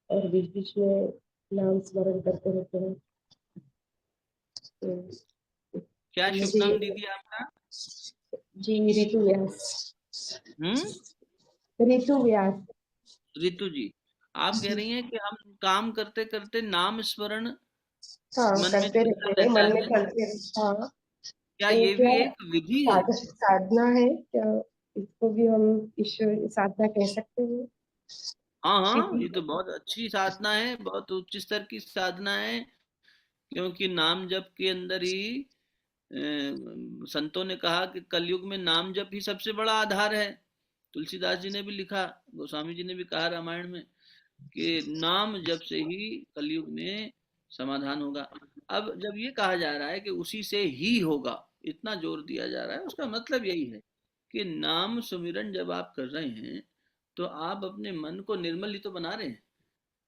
और बीच बीच में नाम स्मरण करते रहते हैं, तो क्या शुभ मुझे नाम दीदी आपका? जी ऋतु व्यास। हम्म, ऋतु व्यास। रितु जी, आप कह रही हैं कि हम काम करते करते नाम स्मरण हाँ, मन में करते चलता रहते हैं, रहता मन में है, चलते रहते। हाँ, क्या तो ये क्या भी एक विधि है? साधना है क्या? इसको भी हम ईश्वर साधना कह सकते हैं? हाँ हाँ, क्योंकि ये तो बहुत अच्छी साधना है, बहुत उच्च स्तर की साधना है, क्योंकि नाम जप के अंदर ही संतों ने कहा कि कलयुग में नाम जप ही सबसे बड़ा आधार है। तुलसीदास जी ने भी लिखा, गोस्वामी जी ने भी कहा रामायण में कि नाम जप से ही कलयुग में समाधान होगा। अब जब ये कहा जा रहा है कि उसी से ही होगा, इतना जोर दिया जा रहा है, उसका मतलब यही है कि नाम सुमिरन जब आप कर रहे हैं तो आप अपने मन को निर्मल ही तो बना रहे हैं।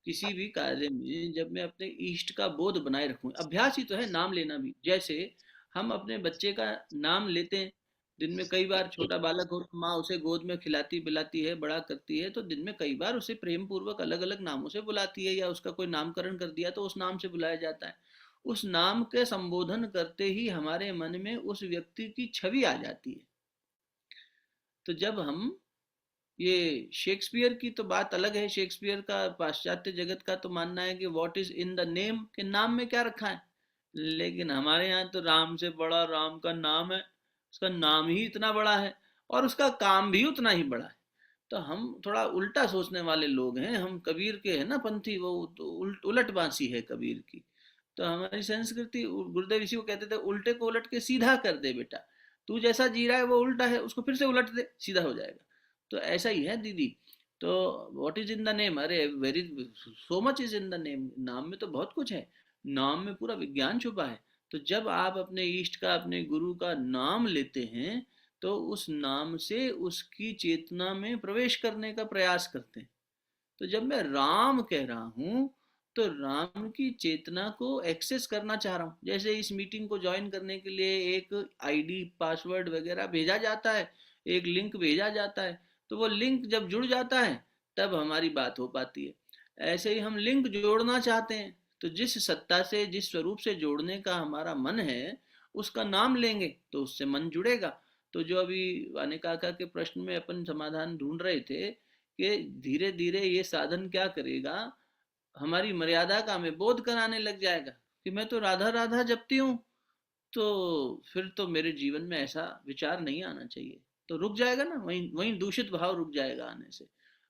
किसी भी कार्य में जब मैं अपने इष्ट का बोध बनाए रखूं, अभ्यास ही तो है नाम लेना भी। जैसे हम अपने बच्चे का नाम लेते हैं, दिन में कई बार, छोटा बालक हो तो माँ उसे गोद में खिलाती पिलाती है, बड़ा करती है, तो दिन में कई बार उसे प्रेम पूर्वक अलग अलग नामों से बुलाती है, या उसका कोई नामकरण कर दिया तो उस नाम से बुलाया जाता है। उस नाम के संबोधन करते ही हमारे मन में उस व्यक्ति की छवि आ जाती है। तो जब हम, ये शेक्सपियर की तो बात अलग है, शेक्सपियर का, पाश्चात्य जगत का तो मानना है कि what is in the name, के नाम में क्या रखा है। लेकिन हमारे यहाँ तो राम से बड़ा, राम का नाम है, उसका नाम ही इतना बड़ा है और उसका काम भी उतना ही बड़ा है। तो हम थोड़ा उल्टा सोचने वाले लोग हैं, हम कबीर के हैं ना पंथी, वो तो उलट बांसी है कबीर की। तो हमारी संस्कृति, गुरुदेव इसी को कहते थे, उल्टे को उलट के सीधा कर दे बेटा, तू जैसा जी रहा है वो उल्टा है, उसको फिर से उलट दे, सीधा हो जाएगा। तो ऐसा ही है दीदी। तो what is in the name, अरे very so much is in the name, नाम में तो बहुत कुछ है, नाम में पूरा विज्ञान छुपा है। तो जब आप अपने इष्ट का, अपने गुरु का नाम लेते हैं तो उस नाम से उसकी चेतना में प्रवेश करने का प्रयास करते हैं। तो जब मैं राम कह रहा हूं तो राम की चेतना को एक्सेस करना चाह रहा हूं। जैसे इस मीटिंग को ज्वाइन करने के लिए एक आईडी, पासवर्ड वगैरह भेजा जाता है, एक लिंक भेजा जाता है, तो वो लिंक जब जुड़ जाता है तब हमारी बात हो पाती है। ऐसे ही हम लिंक जोड़ना चाहते हैं, तो जिस सत्ता से, जिस स्वरूप से जोड़ने का हमारा मन है उसका नाम लेंगे तो उससे मन जुड़ेगा। तो जो अभी वाने काका के प्रश्न में अपन समाधान ढूंढ रहे थे कि धीरे धीरे ये साधन क्या करेगा, हमारी मर्यादा का हमें बोध कराने लग जाएगा कि मैं तो राधा राधा जपती हूँ, तो फिर तो मेरे जीवन में ऐसा विचार नहीं आना चाहिए। तो रुक जाएगा ना, वहीं वहीं दूषित भाव रुक जाएगा आने से,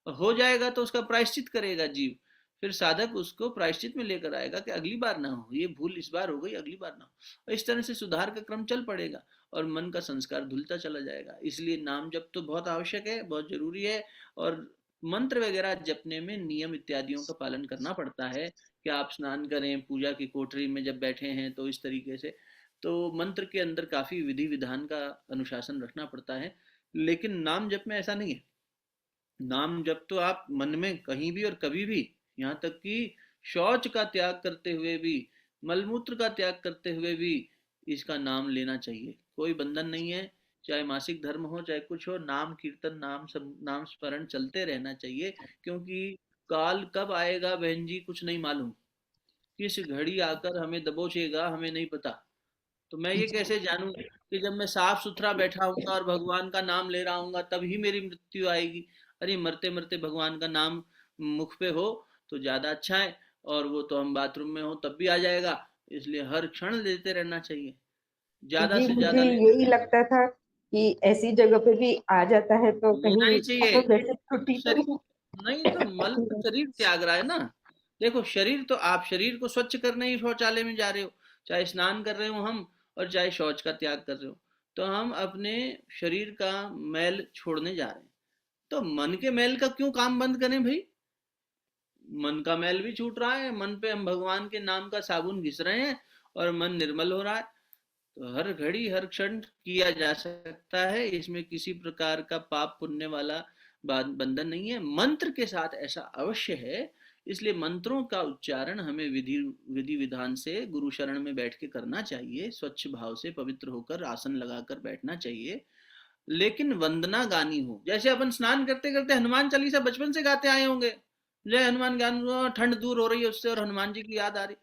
और हो जाएगा तो उसका प्रायश्चित करेगा जीव। फिर साधक उसको प्रायश्चित में लेकर आएगा कि अगली बार ना हो, ये भूल इस बार हो गई, अगली बार ना हो। और इस तरह से सुधार का क्रम चल पड़ेगा और मन का संस्कार धुलता चला जाएगा। इसलिए नाम जप तो बहुत आवश्यक है, बहुत जरूरी है। और मंत्र वगैरह जपने में नियम इत्यादियों का पालन करना पड़ता है कि आप स्नान करें, पूजा की कोठरी में जब बैठे हैं तो इस तरीके से। तो मंत्र के अंदर काफी विधि विधान का अनुशासन रखना पड़ता है। लेकिन नाम जप में ऐसा नहीं है। नाम जप तो आप मन में कहीं भी और कभी भी, यहाँ तक कि शौच का त्याग करते हुए भी, मलमूत्र का त्याग करते हुए भी इसका नाम लेना चाहिए। कोई बंधन नहीं है, चाहे मासिक धर्म हो चाहे कुछ हो, नाम कीर्तन, नाम स्मरण चलते रहना चाहिए। क्योंकि काल कब आएगा बहन जी कुछ नहीं मालूम, किस घड़ी आकर हमें दबोचेगा हमें नहीं पता। तो मैं ये कैसे जानूं कि जब मैं साफ सुथरा बैठा हूँगा और भगवान का नाम ले रहा हूँगा तभी मेरी मृत्यु आएगी। अरे मरते मरते भगवान का नाम मुख पे हो तो ज्यादा अच्छा है, और वो तो हम बाथरूम में हो तब भी आ जाएगा। इसलिए हर क्षण लेते रहना चाहिए, ज्यादा जी से मुझे ज्यादा यही लगता था कि ऐसी जगह पे भी आ जाता है तो लेना कहीं ही चाहिए। वैसे छुट्टी तो शरीर नहीं तो मल तो शरीर त्याग रहा है ना। देखो शरीर तो, आप शरीर को स्वच्छ करने ही शौचालय में जा रहे हो, चाहे स्नान कर रहे हो हम और चाहे शौच का त्याग कर रहे हो, तो हम अपने शरीर का मैल छोड़ने जा रहे हैं। तो मन के मैल का क्यों काम बंद करें भाई, मन का मैल भी छूट रहा है, मन पे हम भगवान के नाम का साबुन घिस रहे हैं और मन निर्मल हो रहा है। तो हर घड़ी हर क्षण किया जा सकता है, इसमें किसी प्रकार का पाप पुण्य वाला बंधन नहीं है। मंत्र के साथ ऐसा अवश्य है, इसलिए मंत्रों का उच्चारण हमें विधि विधान से गुरु शरण में बैठ के करना चाहिए, स्वच्छ भाव से पवित्र होकर आसन लगाकर बैठना चाहिए। लेकिन वंदना गानी हो, जैसे अपन स्नान करते करते हनुमान चालीसा बचपन से गाते आए होंगे, जय हनुमान ज्ञान, ठंड दूर हो रही है उससे और हनुमान जी की याद आ रही,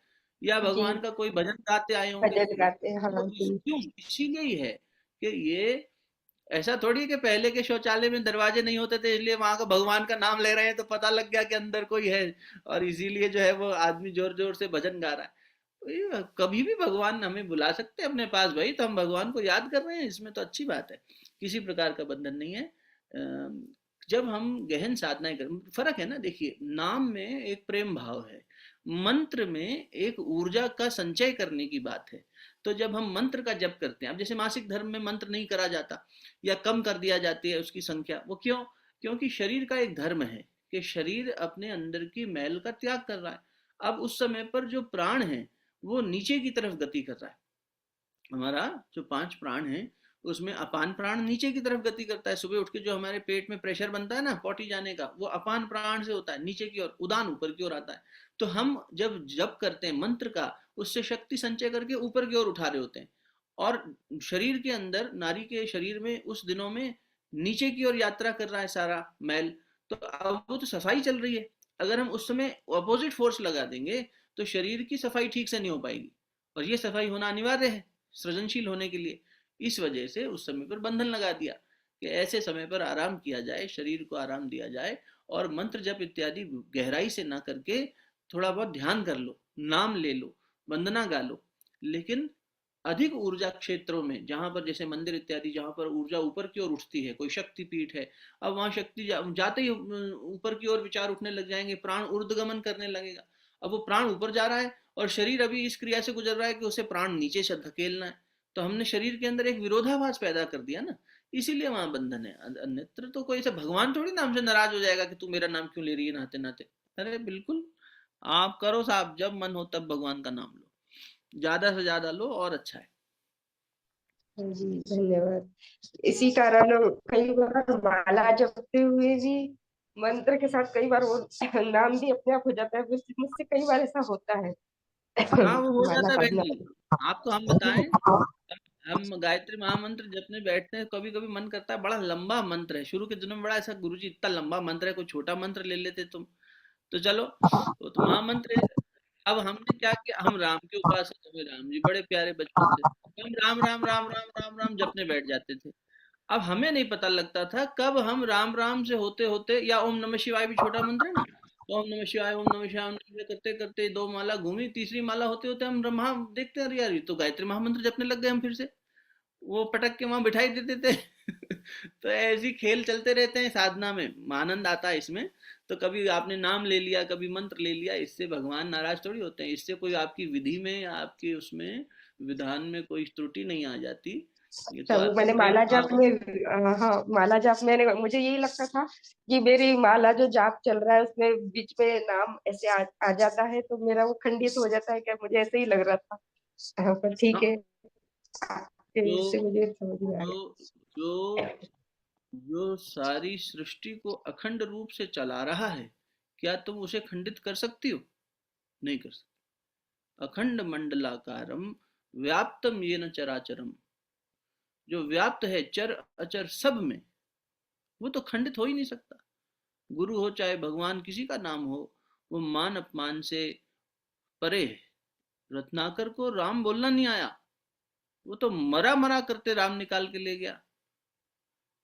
या जी भगवान का कोई भजन गाते आए होंगे। भजन गाते हैं, वो हाँ जी क्यों, इसीलिए ही है कि ये ऐसा थोड़ी है कि पहले के शौचालय में दरवाजे नहीं होते थे इसलिए वहां का भगवान का नाम ले रहे हैं तो पता लग गया कि अंदर कोई है, और इसीलिए जो है वो आदमी जोर जोर से भजन गा रहा है। तो ये कभी भी भगवान हमें बुला सकते हैं अपने पास भाई, तो हम भगवान को याद कर रहे हैं, इसमें तो अच्छी बात है, किसी प्रकार का बंधन नहीं है। जब हम गहन साधनाएं कर, फर्क है ना, देखिए नाम में एक प्रेम भाव है, मंत्र में एक ऊर्जा का संचय करने की बात है। तो जब हम मंत्र का जप करते हैं, अब जैसे मासिक धर्म में मंत्र नहीं करा जाता या कम कर दिया जाती है उसकी संख्या, वो क्यों? क्योंकि शरीर का एक धर्म है कि शरीर अपने अंदर की मैल का त्याग कर रहा है। अब उस समय पर जो प्राण है वो नीचे की तरफ गति कर रहा है। हमारा जो 5 प्राण है उसमें अपान प्राण नीचे की तरफ गति करता है। सुबह उठ के जो हमारे पेट में प्रेशर बनता है ना पॉटी जाने का, वो अपान प्राण से होता है, नीचे की ओर, उदान ऊपर की ओर आता है। तो हम जब जप करते हैं मंत्र का, उससे शक्ति संचय करके ऊपर की ओर उठा रहे होते हैं। और शरीर के अंदर, नारी के शरीर में उस दिनों में नीचे की ओर यात्रा कर रहा है सारा मैल। तो अब वो तो सफाई चल रही है। अगर हम उस समय ऑपोजिट फोर्स लगा देंगे तो शरीर की सफाई ठीक से नहीं हो पाएगी, और ये सफाई होना अनिवार्य है सृजनशील होने के लिए। इस वजह से उस समय पर बंधन लगा दिया कि ऐसे समय पर आराम किया जाए, शरीर को आराम दिया जाए, और मंत्र जप इत्यादि गहराई से ना करके थोड़ा बहुत ध्यान कर लो, नाम ले लो, वंदना गा लो। लेकिन अधिक ऊर्जा क्षेत्रों में, जहां पर जैसे मंदिर इत्यादि, जहां पर ऊर्जा ऊपर की ओर उठती है, कोई शक्ति पीठ है, अब वहां शक्ति जाते ही ऊपर की ओर विचार उठने लग जाएंगे, प्राण ऊर्ध्वगमन करने लगेगा। अब वो प्राण ऊपर जा रहा है और शरीर अभी इस क्रिया से गुजर रहा है कि उसे प्राण नीचे से धकेलना है। तो हमने शरीर के अंदर एक विरोधाभास पैदा कर दिया ना, इसीलिए वहां बंधन है। अन्यत्र तो कोई ऐसा भगवान थोड़ी ना हमसे नाराज हो जाएगा कि तू मेरा नाम क्यों ले रही है नहाते नहाते। अरे बिल्कुल, आप करो साहब, जब मन हो तब भगवान का नाम लो, ज्यादा से ज्यादा लो और अच्छा है। जी धन्यवाद। इसी कारण कई बार माला जपते हुए भी मंत्र के साथ कई बार वो नाम भी अपने आप हो जाता है। मुझसे कई बार ऐसा होता है। हाँ वो हो माला जाता है बहन साधना जी। आपको हम बताएं, हम गायत्री महामंत्र जपने बैठते हैं, कभी कभी मन करता है, बड़ा लंबा मंत्र है, शुरू के दिनों में बड़ा ऐसा, गुरुजी इतना लंबा मंत्र है, कोई छोटा मंत्र ले लेते तुम। तो चलो, वो तो महामंत्र है। अब हमने क्या किया, हम राम के उपासक हुए, राम जी बड़े प्यारे बचपन से, हम राम राम राम राम राम राम जपने बैठ जाते थे। अब हमें नहीं पता लगता था कब हम राम राम से होते होते, या ओम नमः शिवाय भी छोटा मंत्र है ना, ओम नमः शिवाय ओम नमः शिवाय ओम नमः शिवाय करते करते 2 माला घूमी, तीसरी माला होते होते हम ब्रह्मा देखते हैं, अरे यार ये तो गायत्री महामंत्र जपने लग गए हम फिर से, वो पटक के वहां बिठाई देते थे। तो ऐसे खेल चलते रहते हैं साधना में, आनंद आता है इसमें। तो कभी आपने नाम ले लिया, कभी मंत्र ले लिया, इससे भगवान नाराज थोड़ी होते हैं, इससे कोई आपकी विधि में या आपके उसमें विधान में कोई त्रुटि नहीं आ जाती। ये तो वो मैंने आपके प्रेम माला जाप भाव। में हाँ माला जाप मैंने मुझे यही लगता था कि मेरी माला जो जाप चल रहा है उसमें बीच में नाम ऐसे आ जाता है तो मेरा वो खंडित हो जाता है, क्या मुझे ऐसे ही लग रहा था। पर ठीक हाँ, है, जो इससे मुझे समझ में आ जो जो जो सारी सृष्टि को अखंड रूप से चला रहा है, क्या तुम उसे खंडित कर सकती हो? नहीं कर सकती। अखंड मंडलाकारम व्याप्तम येन चराचरम, जो व्याप्त है चर अचर सब में, वो तो खंडित हो ही नहीं सकता। गुरु हो चाहे भगवान, किसी का नाम हो, वो मान अपमान से परे है। रत्नाकर को राम बोलना नहीं आया, वो तो मरा मरा करते राम निकाल के ले गया।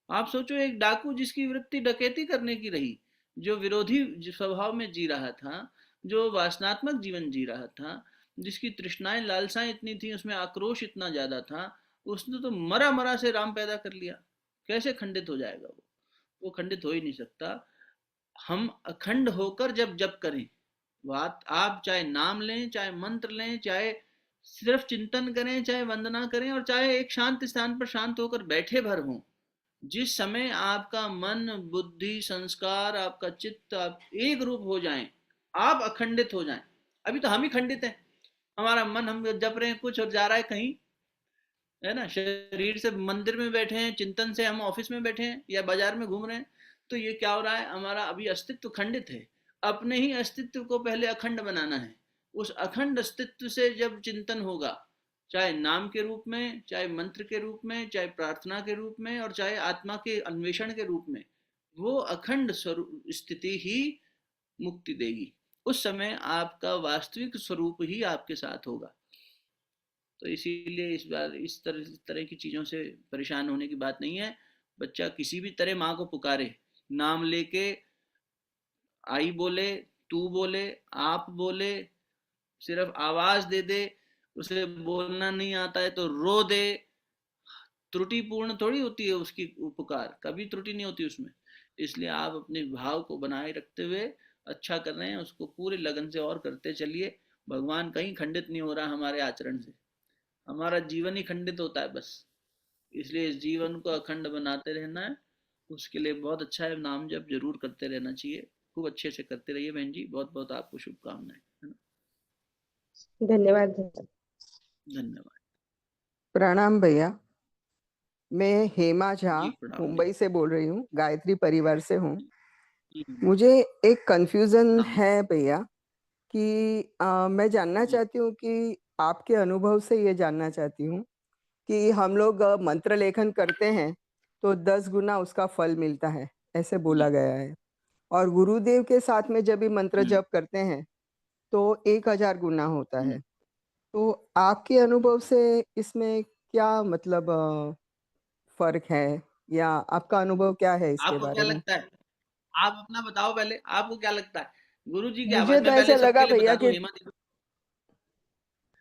आप सोचो, एक डाकू जिसकी वृत्ति डकैती करने की रही, जो विरोधी स्वभाव में जी रहा था, जो वासनात्मक जीवन जी रहा था, जिसकी तृष्णाएं लालसाएं इतनी थी, उसमें आक्रोश इतना ज्यादा था, उसने तो मरा मरा से राम पैदा कर लिया। कैसे खंडित हो जाएगा वो खंडित हो ही नहीं सकता। हम अखंड होकर जब जप करें, बात आप चाहे नाम लें, चाहे मंत्र लें, चाहे सिर्फ चिंतन करें, चाहे वंदना करें, और चाहे एक शांत स्थान पर शांत होकर बैठे भर हों, जिस समय आपका मन बुद्धि संस्कार आपका चित्त आप एक रूप हो जाएं, आप अखंडित हो जाएं। अभी तो हम ही खंडित हैं, हमारा मन, हम जप रहे हैं कुछ और जा रहा है कहीं, है ना। शरीर से मंदिर में बैठे हैं, चिंतन से हम ऑफिस में बैठे हैं या बाजार में घूम रहे हैं। तो ये क्या हो रहा है, हमारा अभी अस्तित्व खंडित है। अपने ही अस्तित्व को पहले अखंड बनाना है। उस अखंड अस्तित्व से जब चिंतन होगा, चाहे नाम के रूप में, चाहे मंत्र के रूप में, चाहे प्रार्थना के रूप में, और चाहे आत्मा के अन्वेषण के रूप में, वो अखंड स्वरूप स्थिति ही मुक्ति देगी। उस समय आपका वास्तविक स्वरूप ही आपके साथ होगा। तो इसीलिए इस बार इस तरह की चीज़ों से परेशान होने की बात नहीं है। बच्चा किसी भी तरह माँ को पुकारे, नाम लेके, आई बोले, तू बोले, आप बोले, सिर्फ आवाज दे दे, उसे बोलना नहीं आता है तो रो दे, त्रुटिपूर्ण थोड़ी होती है उसकी पुकार, कभी त्रुटि नहीं होती उसमें। इसलिए आप अपने भाव को बनाए रखते हुए अच्छा कर रहे हैं, उसको पूरे लगन से और करते चलिए। भगवान कहीं खंडित नहीं हो रहा हमारे आचरण से। हमारा जीवन ही खंडित होता है बस। इसलिए इस जीवन को अखंड बनाते रहना है, उसके लिए बहुत अच्छा है, नाम जप जरूर करते रहना चाहिए। खूब अच्छे से करते रहिए बहन जी, बहुत बहुत आपको शुभकामनाएं, है ना। धन्यवाद। धन्यवाद। प्रणाम भैया, मैं हेमा झा जी प्रणाम जी। मुंबई से बोल रही हूँ, गायत्री परिवार से हूँ। जी, मुझे एक कंफ्यूजन हाँ है भैया कि मैं जानना जी चाहती हूँ कि आपके अनुभव से ये जानना चाहती हूँ कि हम लोग मंत्र लेखन करते हैं तो 10 गुना उसका फल मिलता है, ऐसे बोला जी। गया है। और गुरुदेव के साथ में जब भी मंत्र हम्म, जप करते हैं तो 1000 गुना होता है। हम्म। तो आपके अनुभव से इसमें क्या मतलब फर्क है, या आपका अनुभव क्या है इसके आपको क्या बारे में? लगता है, आप अपना बताओ पहले, आपको क्या लगता है? गुरु जी की मुझे आवाज तो में ऐसा पहले सबके लगा लिए भैया बता दूं, कि हेमा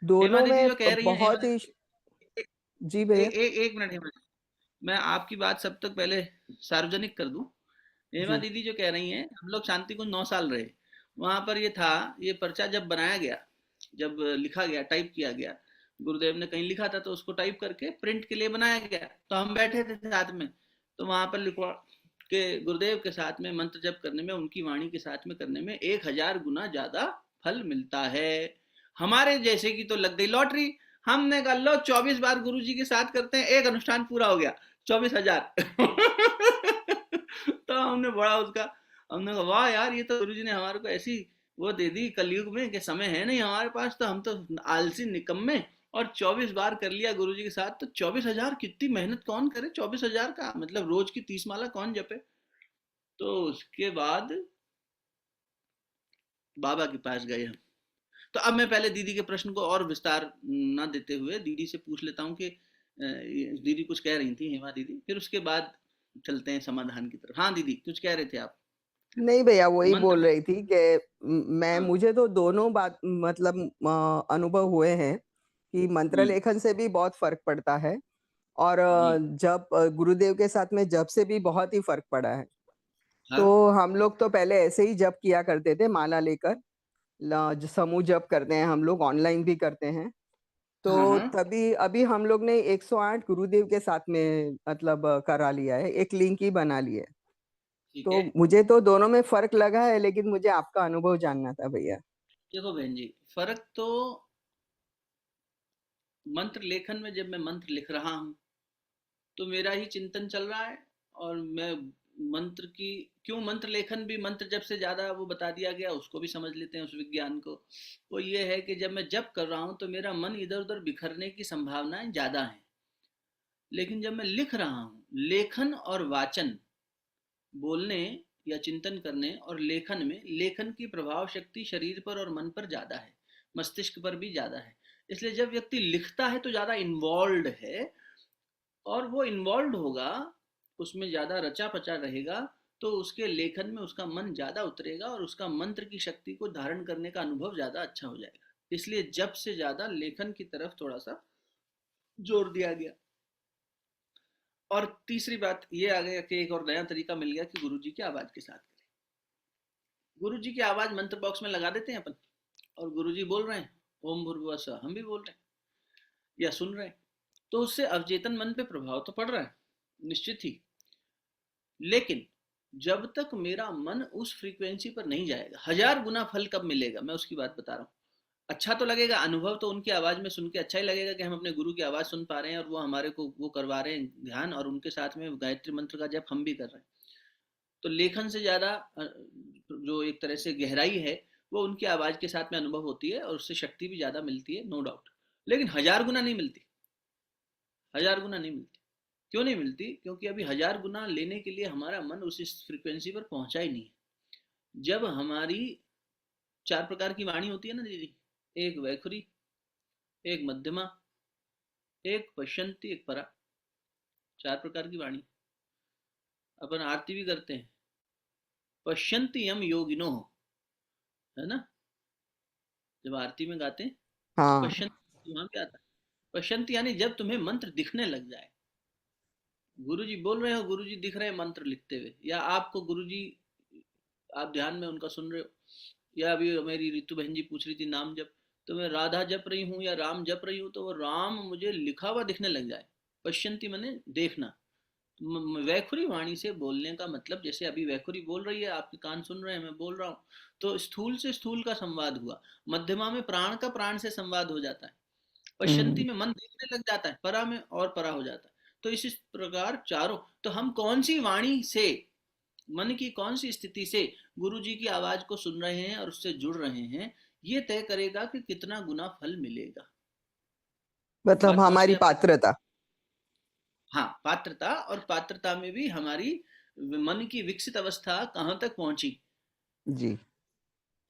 दोनों दीदी में जो कह रही है, बहुत ही। जी भैया। एक मिनट हेमा जी, मैं आपकी बात सब तक पहले सार्वजनिक कर दूं। हेमा जी। दीदी जो कह रही हैं, हम लोग शांति कुंज 9 साल रहे, वहां पर ये था, ये पर्चा जब बनाया गया, जब लिखा गया, टाइप किया गया, गुरुदेव ने कहीं लिखा था तो उसको टाइप करके प्रिंट के लिए बनाया गया, तो हम बैठे थे साथ में, तो वहां पर लिखवा के गुरुदेव के साथ में मंत्र जप करने में, उनकी वाणी के साथ में करने में 1000 गुना ज्यादा फल मिलता है। हमारे जैसे की तो लग गई लॉटरी, हमने कहा लो 24 बार गुरु जी के साथ करते हैं, एक अनुष्ठान पूरा हो गया, 24,000। तो हमने बड़ा उसका, हमने कहा वाह यार, ये तो गुरु जी ने हमारे को ऐसी वो दे दी कलयुग में कि समय है नहीं हमारे पास, तो हम तो आलसी निकम्मे, और 24 बार कर लिया गुरु जी के साथ। तो 24,000, कितनी मेहनत कौन करे, 24,000 का मतलब रोज की 30 माला कौन जपे। तो उसके बाद बाबा के पास गए हम। तो अब मैं पहले दीदी के प्रश्न को और विस्तार ना देते हुए दीदी से पूछ लेता हूँ कि दीदी कुछ कह रही थी, हेमा दीदी, फिर उसके बाद चलते हैं समाधान की तरफ। हाँ दीदी, कुछ कह रहे थे आप। नहीं भैया, वही मंत्र बोल में, रही थी कि मैं, हाँ मुझे तो दोनों बात मतलब अनुभव हुए हैं कि मंत्र हम्म, लेखन से भी बहुत फर्क पड़ता है, और जी जब गुरुदेव के साथ में जप से भी बहुत ही फर्क पड़ा है। हाँ तो हम लोग तो पहले ऐसे ही जप किया करते थे, माला लेकर, जो समूह जप करते हैं हम लोग, ऑनलाइन भी करते हैं। तो हाँ हाँ, तभी अभी हम लोग ने 108 गुरुदेव के साथ में मतलब करा लिया है, एक लिंक ही बना लिया है। ठीक तो है। मुझे तो दोनों में फर्क लगा है, लेकिन मुझे आपका अनुभव जानना था भैया। देखो बहन जी, फर्क तो मंत्र लेखन में, जब मैं मंत्र लिख रहा हूँ तो मेरा ही चिंतन चल रहा है, और मैं मंत्र की, क्यों मंत्र लेखन भी मंत्र जप से ज्यादा वो बता दिया गया, उसको भी समझ लेते हैं उस विज्ञान को। वो ये है कि जब मैं जप कर रहा हूँ तो मेरा मन इधर उधर बिखरने की संभावनाएं ज्यादा हैं, लेकिन जब मैं लिख रहा हूँ, लेखन और वाचन, बोलने या चिंतन करने और लेखन में, लेखन की प्रभाव शक्ति शरीर पर और मन पर ज्यादा है, मस्तिष्क पर भी ज्यादा है। इसलिए जब व्यक्ति लिखता है तो ज्यादा इन्वॉल्व है, और वो इन्वॉल्व होगा, उसमें ज़्यादा रचा पचा रहेगा, तो उसके लेखन में उसका मन ज़्यादा उतरेगा और उसका मंत्र की शक्ति को धारण करने का अनुभव ज़्यादा अच्छा हो जाएगा। इसलिए जप से ज़्यादा लेखन की तरफ थोड़ा सा जोर दिया गया। और तीसरी बात ये आ गया कि एक और नया तरीका मिल गया कि गुरु जी की आवाज़ के साथ करें। गुरु जी की आवाज़ मंत्र बॉक्स में लगा देते हैं अपन, और गुरु जी बोल रहे हैं ओम भूर्भुवः स्वः, हम भी बोल रहे हैं या सुन रहे हैं, तो उससे अवचेतन मन पे प्रभाव तो पड़ रहा है निश्चित ही। लेकिन जब तक मेरा मन उस फ्रीक्वेंसी पर नहीं जाएगा, 1000 गुना फल कब मिलेगा, मैं उसकी बात बता रहा हूँ। अच्छा तो लगेगा, अनुभव तो उनकी आवाज में सुन के अच्छा ही लगेगा कि हम अपने गुरु की आवाज सुन पा रहे हैं, और वो हमारे को वो करवा रहे हैं ध्यान, और उनके साथ में गायत्री मंत्र का जप हम भी कर रहे हैं। तो लेखन से ज्यादा जो एक तरह से गहराई है, वो उनकी आवाज के साथ में अनुभव होती है, और उससे शक्ति भी ज्यादा मिलती है, नो डाउट। लेकिन 1000 गुना नहीं मिलती, 1000 गुना नहीं मिलती। क्यों नहीं मिलती? क्योंकि अभी 1000 गुना लेने के लिए हमारा मन उस फ्रिक्वेंसी पर पहुंचा ही नहीं है। जब हमारी 4 प्रकार की वाणी होती है ना दीदी, एक वैखरी, एक मध्यमा, एक पश्यंती, एक परा, 4 प्रकार की वाणी। अपन आरती भी करते हैं, पश्यंती यम योगिनो, है ना, जब आरती में गाते हैं तो हाँ। पश्यंती वहां पे आता है। पश्यंती यानी जब तुम्हें मंत्र दिखने लग जाए, गुरु जी बोल रहे हो, गुरु जी दिख रहे हैं मंत्र लिखते हुए, या आपको गुरु जी, आप ध्यान में उनका सुन रहे हो, या अभी मेरी रितु बहन जी पूछ रही थी नाम जब, तो मैं राधा जप रही हूँ या राम जप रही हूँ तो वो राम मुझे लिखा हुआ दिखने लग जाए। पश्यंती मैंने देखना। वैखुरी वाणी से बोलने का मतलब, जैसे अभी वैखुरी बोल रही है, आपके कान सुन रहे हैं, मैं बोल रहा हूँ, तो स्थूल से स्थूल का संवाद हुआ। मध्यमा में प्राण का प्राण से संवाद हो जाता है। पश्यंती में मन देखने लग जाता है, परा में और परा हो जाता है। तो इस प्रकार चारों, तो हम कौन सी वाणी से, मन की कौन सी स्थिति से गुरु जी की आवाज को सुन रहे हैं और उससे जुड़ रहे हैं, ये तय करेगा कि कितना गुना फल मिलेगा। मतलब बात पहुंच हमारी गया आपको? पात्रता। हाँ, पात्रता, और पात्रता में भी हमारी मन की विकसित अवस्था कहाँ तक पहुंची। जी।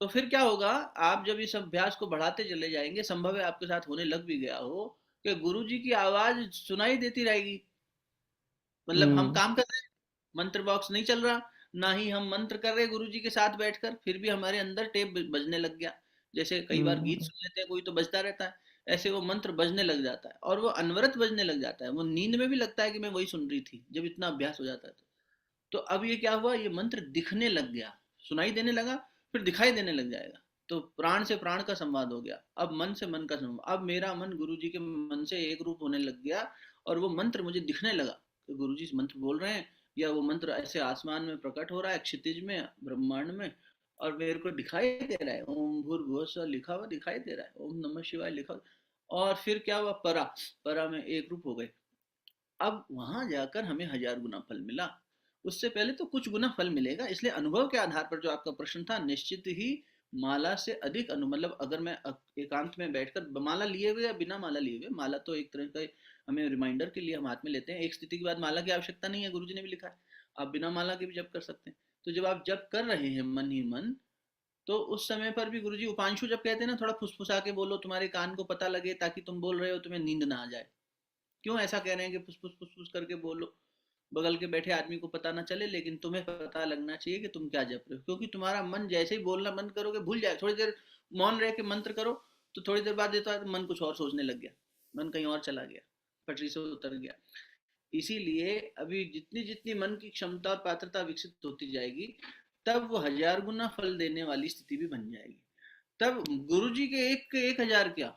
तो फिर क्या होगा, आप जब इस अभ्यास को बढ़ाते चले जाएंगे, संभव है आपके साथ होने लग भी गया हो कि गुरु जी की आवाज सुनाई देती रहेगी। मतलब हम काम कर रहे हैं, मंत्र बॉक्स नहीं चल रहा, ना ही हम मंत्र कर रहे गुरु जी के साथ बैठकर, फिर भी हमारे अंदर टेप बजने लग गया। जैसे कई बार गीत सुन लेते हैं, कोई तो बजता रहता है, ऐसे वो मंत्र बजने लग जाता है, और वो अनवरत बजने लग जाता है। वो नींद में भी लगता है कि मैं वही सुन रही थी, जब इतना अभ्यास हो जाता है। तो अब ये क्या हुआ, ये मंत्र दिखने लग गया, सुनाई देने लगा, फिर दिखाई देने लग जाएगा। तो प्राण से प्राण का संवाद हो गया, अब मन से मन का संवाद। अब मेरा मन गुरु जी के मन से एक रूप होने लग गया, और वो मंत्र मुझे दिखने लगा कि गुरु जी मंत्र बोल रहे हैं, या वो मंत्र ऐसे आसमान में प्रकट हो रहा है, क्षितिज में, ब्रह्मांड में, और मेरे को दिखाई दे रहा है। ओम भूर्भुवः स्वः लिखा हुआ दिखाई दे रहा है, ओम नमः शिवाय लिखा हुआ। और फिर क्या हुआ, परा, परा में एक रूप हो गए। अब वहां जाकर हमें 1000 गुना फल मिला। उससे पहले तो कुछ गुना फल मिलेगा। इसलिए अनुभव के आधार पर, जो आपका प्रश्न था, निश्चित ही माला से अधिक मतलब अगर मैं एकांत में बैठकर माला लिए हुए या बिना माला लिए हुए, माला तो एक तरह का हमें रिमाइंडर के लिए हम हाथ में लेते हैं, एक स्थिति के बाद माला की आवश्यकता नहीं है, गुरुजी ने भी लिखा है, आप बिना माला के भी जप कर सकते हैं। तो जब आप जप कर रहे हैं मन ही मन, तो उस समय पर भी गुरुजी उपांशु जब कहते हैं ना, थोड़ा फुसफुसा के बोलो, तुम्हारे कान को पता लगे, ताकि तुम बोल रहे हो, तुम्हें नींद ना आ जाए। क्यों ऐसा कह रहे हैं कि फुसफुस फुसफुस करके बोलो, बगल के बैठे आदमी को पता ना चले, लेकिन तुम्हें पता लगना चाहिए कि तुम क्या जप रहे हो। क्योंकि तुम्हारा मन जैसे ही बोलना बंद करोगे, भूल जाए। थोड़ी देर मौन रह के मंत्र करो, तो थोड़ी देर बाद देता है मन कुछ और सोचने लग गया, मन कहीं और चला गया, पटरी से उतर गया। इसीलिए अभी जितनी जितनी मन की क्षमता और पात्रता विकसित होती जाएगी, तब वो 1000 गुना फल देने वाली स्थिति भी बन जाएगी। तब गुरु जी के एक के 1000 क्या,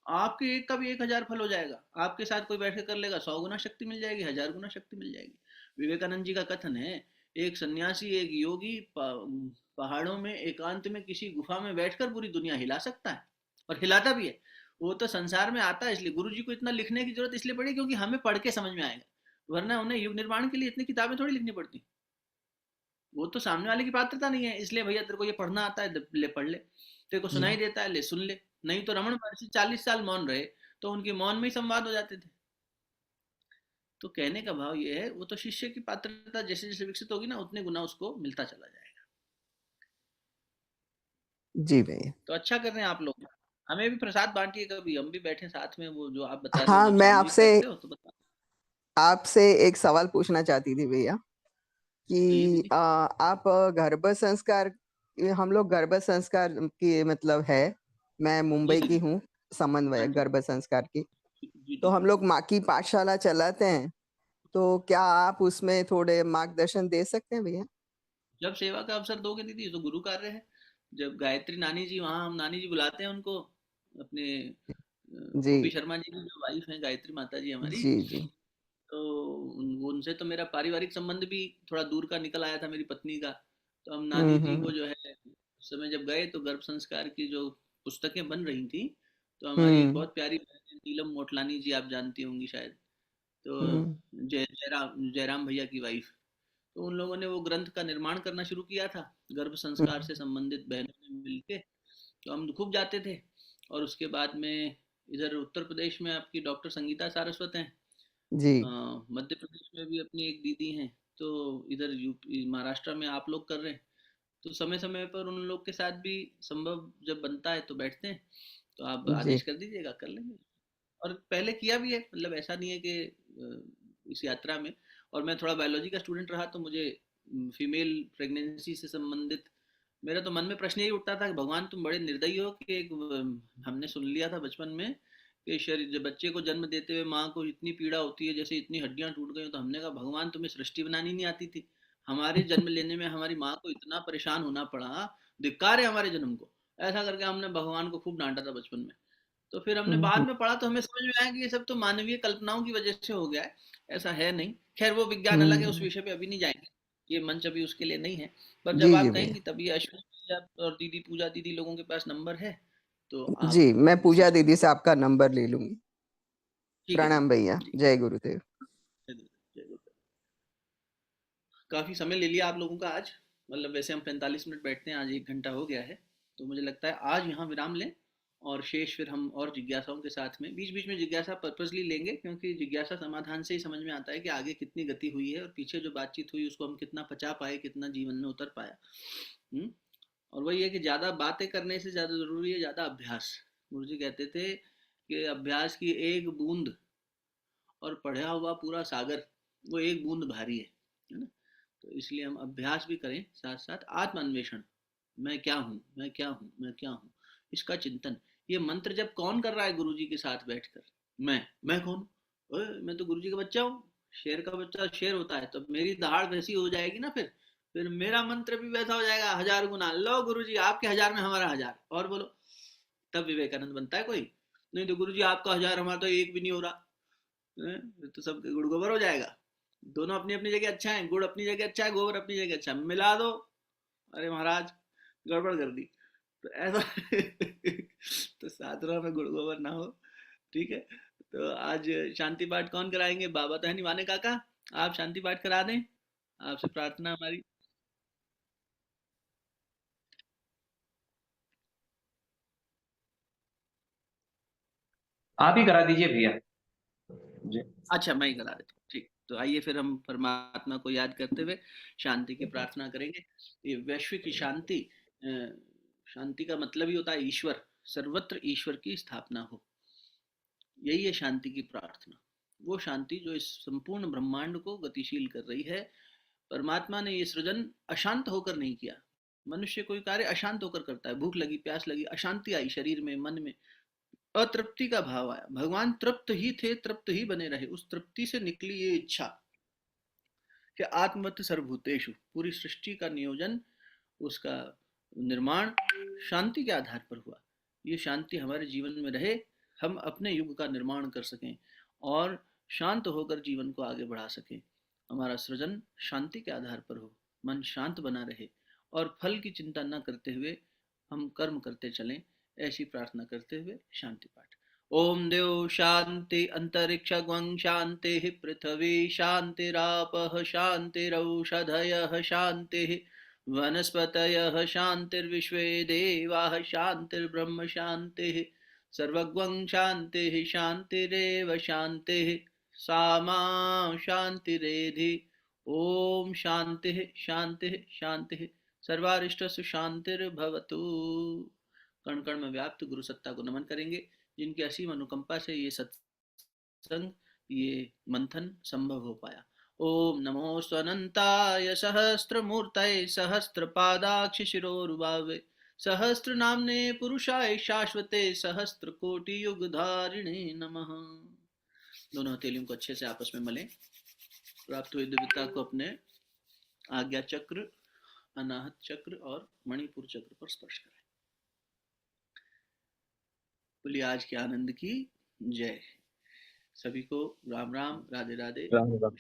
आपके एक का भी 1000 फल हो जाएगा। आपके साथ कोई बैठ के कर लेगा, 100 गुना शक्ति मिल जाएगी, 1000 गुना शक्ति मिल जाएगी। विवेकानंद जी का कथन है, एक सन्यासी, एक योगी पहाड़ों में एकांत में किसी गुफा में बैठकर पूरी दुनिया हिला सकता है, और हिलाता भी है। वो तो संसार में आता है, इसलिए गुरु जी को इतना लिखने की जरूरत इसलिए पड़ी क्योंकि हमें पढ़ के समझ में आएगा, वरना उन्हें युग निर्माण के लिए इतनी किताबें थोड़ी लिखनी पड़ती। वो तो सामने वाले की पात्रता नहीं है, इसलिए भैया तेरे को ये पढ़ना आता है, ले पढ़ ले, तेरे को सुनाई देता है, ले सुन ले। नहीं तो रमन महर्षि 40 साल मौन रहे, तो उनके मौन में ही संवाद हो जाते थे। तो कहने का भाव ये है, वो तो शिष्य की पात्रता जैसे जैसे विकसित होगी ना, उतने गुना उसको मिलता चला जाएगा। जी भैया। तो अच्छा कर रहे हैं आप लोग, हमें भी प्रसाद बांटिए कभी, हम भी बैठे साथ में। वो जो आप बता रहे हो, हाँ, जब मैं सामूहिक करते हो तो बता। आपसे एक सवाल पूछना चाहती थी भैया जी कि दीदी। आप गर्भ संस्कार, हम लोग गर्भ संस्कार की मतलब है, मैं जी मुंबई की दीदी। हूँ, हाँ समन्वयक जी। गर्भ संस्कार की। जी जी तो जी। हम लोग माँ की पाठशाला चलाते हैं, तो क्या आप उसमें थोड़े मार्गदर्शन दे सकते हैं भैया? जब सेवा का अवसर दोगे दीदी, तो गुरु कार्य है। जब गायत्री नानी जी, वहाँ हम नानी जी बुलाते हैं उनको, अपने जी ओपी शर्मा जी की जो वाइफ है, गायत्री माता जी हमारी। जी जी। तो उनसे तो मेरा पारिवारिक संबंध भी थोड़ा दूर का निकल आया था, मेरी पत्नी का। तो हम नानी जी को हम्म। जो है, उस समय जब गए तो गर्भ संस्कार की जो पुस्तकें बन रही थी, तो हमारी एक हम्म बहुत प्यारी बहन है, नीलम मोटलानी जी, आप जानती होंगी शायद। तो हम्म जयराम भैया की वाइफ। तो उन लोगों ने वो ग्रंथ का निर्माण करना शुरू किया था, गर्भ संस्कार से हम्म, संबंधित बहनों ने मिलके। तो हम खूब जाते थे। और उसके बाद में इधर उत्तर प्रदेश में आपकी डॉक्टर संगीता सारस्वत हैं, जी मध्य प्रदेश में भी अपनी एक दीदी हैं, तो इधर यूपी महाराष्ट्र में आप लोग कर रहे हैं। तो समय समय पर उन लोग के साथ भी संभव जब बनता है तो बैठते हैं। तो आप जी आदेश कर दीजिएगा, कर लेंगे। और पहले किया भी है, मतलब ऐसा नहीं है कि इस यात्रा में। और मैं थोड़ा बायोलॉजी का स्टूडेंट रहा, तो मुझे फीमेल प्रेगनेंसी से संबंधित मेरा तो मन में प्रश्न यही उठता था कि भगवान तुम बड़े निर्दयी हो कि एक हमने सुन लिया था बचपन में कि शरीर, जब बच्चे को जन्म देते हुए माँ को इतनी पीड़ा होती है, जैसे इतनी हड्डियां टूट गई। तो हमने कहा भगवान तुम्हें सृष्टि बनानी नहीं आती थी, हमारे जन्म लेने में हमारी माँ को इतना परेशान होना पड़ा, धिक्कार है हमारे जन्म को। ऐसा करके हमने भगवान को खूब डांटा था बचपन में। तो फिर हमने बाद में पढ़ा तो हमें समझ में आया कि ये सब तो मानवीय कल्पनाओं की वजह से हो गया है, ऐसा है नहीं। खैर वो विज्ञान अलग है, उस विषय पे अभी नहीं जाएंगे, ये मंच अभी उसके लिए नहीं है। पर जब जी जी आप भैया। कहेंगी तभी अश्विनी भैया और दीदी पूजा दीदी लोगों के पास नंबर है तो आप जी, मैं पूजा रिसीव दीदी से आपका नंबर ले लूंगी। ठीक है प्रणाम भैया, जी। जय गुरुदेव। जय गुरुदेव। काफी समय ले लिया आप लोगों का आज, मतलब वैसे हम 45 मिनट बैठते हैं, आज 1 घंटा हो गया है। तो मुझे लगता है आज यहाँ विराम लें और शेष फिर हम और जिज्ञासाओं के साथ में बीच बीच में जिज्ञासा पर्पसली लेंगे, क्योंकि जिज्ञासा समाधान से ही समझ में आता है कि आगे कितनी गति हुई है और पीछे जो बातचीत हुई उसको हम कितना पचा पाए, कितना जीवन में उतर पाया। और वही है कि ज़्यादा बातें करने से ज़्यादा ज़रूरी है ज़्यादा अभ्यास। गुरु जी कहते थे कि अभ्यास की एक बूंद और पढ़ा हुआ पूरा सागर, वो एक बूंद भारी है ना। तो इसलिए हम अभ्यास भी करें, साथ साथ आत्मान्वेषण, मैं क्या हूँ, मैं क्या हूँ, मैं क्या हूँ, इसका चिंतन। ये मंत्र जब कौन कर रहा है गुरु जी के साथ बैठकर, मैं कौन, ओए मैं तो गुरु जी का बच्चा हूँ। शेर का बच्चा शेर होता है, तो मेरी दहाड़ वैसी हो जाएगी ना, फिर मेरा मंत्र भी वैसा हो जाएगा, 1000 गुना। लो गुरु जी आपके 1000 में हमारा 1000 और बोलो, तब विवेकानंद बनता है कोई। नहीं तो गुरु जी आपका 1000 हमारा तो एक भी नहीं हो रहा, तो सब गुड़ गोबर हो जाएगा। दोनों अपनी अपनी जगह अच्छा है, गुड़ अपनी जगह अच्छा है, गोबर अपनी जगह अच्छा है, मिला दो, अरे महाराज गड़बड़ कर दी। तो ऐसा तो साधना में गुड़ गोबर ना हो, ठीक है। तो आज शांति पाठ कौन कराएंगे, बाबा तो है नहीं, वाने काका आप शांति पाठ करा दें, आपसे प्रार्थना हमारी। आप ही करा दीजिए भैया जी। अच्छा मैं ही करा देता हूँ, ठीक। तो आइए फिर हम परमात्मा को याद करते हुए शांति की प्रार्थना करेंगे। ये वैश्विक शांति, अ, शांति का मतलब ही होता है ईश्वर, सर्वत्र ईश्वर की स्थापना हो, यही है शांति की प्रार्थना। वो शांति जो इस संपूर्ण ब्रह्मांड को गतिशील कर रही है। परमात्मा ने ये सृजन अशांत होकर नहीं किया। मनुष्य कोई कार्य अशांत होकर करता है, भूख लगी, प्यास लगी, अशांति आई शरीर में, मन में, अतृप्ति का भाव आया। भगवान तृप्त ही थे, तृप्त ही बने रहे। उस तृप्ति से निकली ये इच्छा कि आत्मवत सर्वभूतेषु, पूरी सृष्टि का नियोजन, उसका निर्माण शांति के आधार पर हुआ। ये शांति हमारे जीवन में रहे, हम अपने युग का निर्माण कर सकें और शांत होकर जीवन को आगे बढ़ा सकें। हमारा सृजन शांति के आधार पर हो, मन शांत बना रहे और फल की चिंता न करते हुए हम कर्म करते चलें, ऐसी प्रार्थना करते हुए शांति पाठ। ओम देव शांति अंतरिक्ष ग्वं शांति पृथ्वी शांतिरापः शांतिरौषधयः शांति वनस्पतयः शांतिर्विश्वे देवाः शांतिर्ब्रह्म शांतिः सर्वग्वं शांतिः शांतिरेव शांतिः सामा शांतिरेधि। ओम शांतिः शांतिः शांतिः सर्वारिष्टसु शांतिर्भवतु। कण कण में व्याप्त गुरु सत्ता को नमन करेंगे, जिनकी असीम अनुकंपा से ये सत्संग, ये मंथन संभव हो पाया। ओम नमो स्वनंताय सहस्त्रमूर्तये सहस्त्रपादाक्ष शिरोरुबावे सहस्त्र नामने पुरुषाय शाश्वते सहस्त्र कोटि युग धारिणे नमः। दोनों हथेलियों को अच्छे से आपस में मलें, प्राप्त हुई दिव्यता को अपने आज्ञा चक्र, अनाहत चक्र और मणिपुर चक्र पर स्पर्श करें। बोलिए आज के आनंद की जय। सभी को राम राम, राधे राधे। राम राम।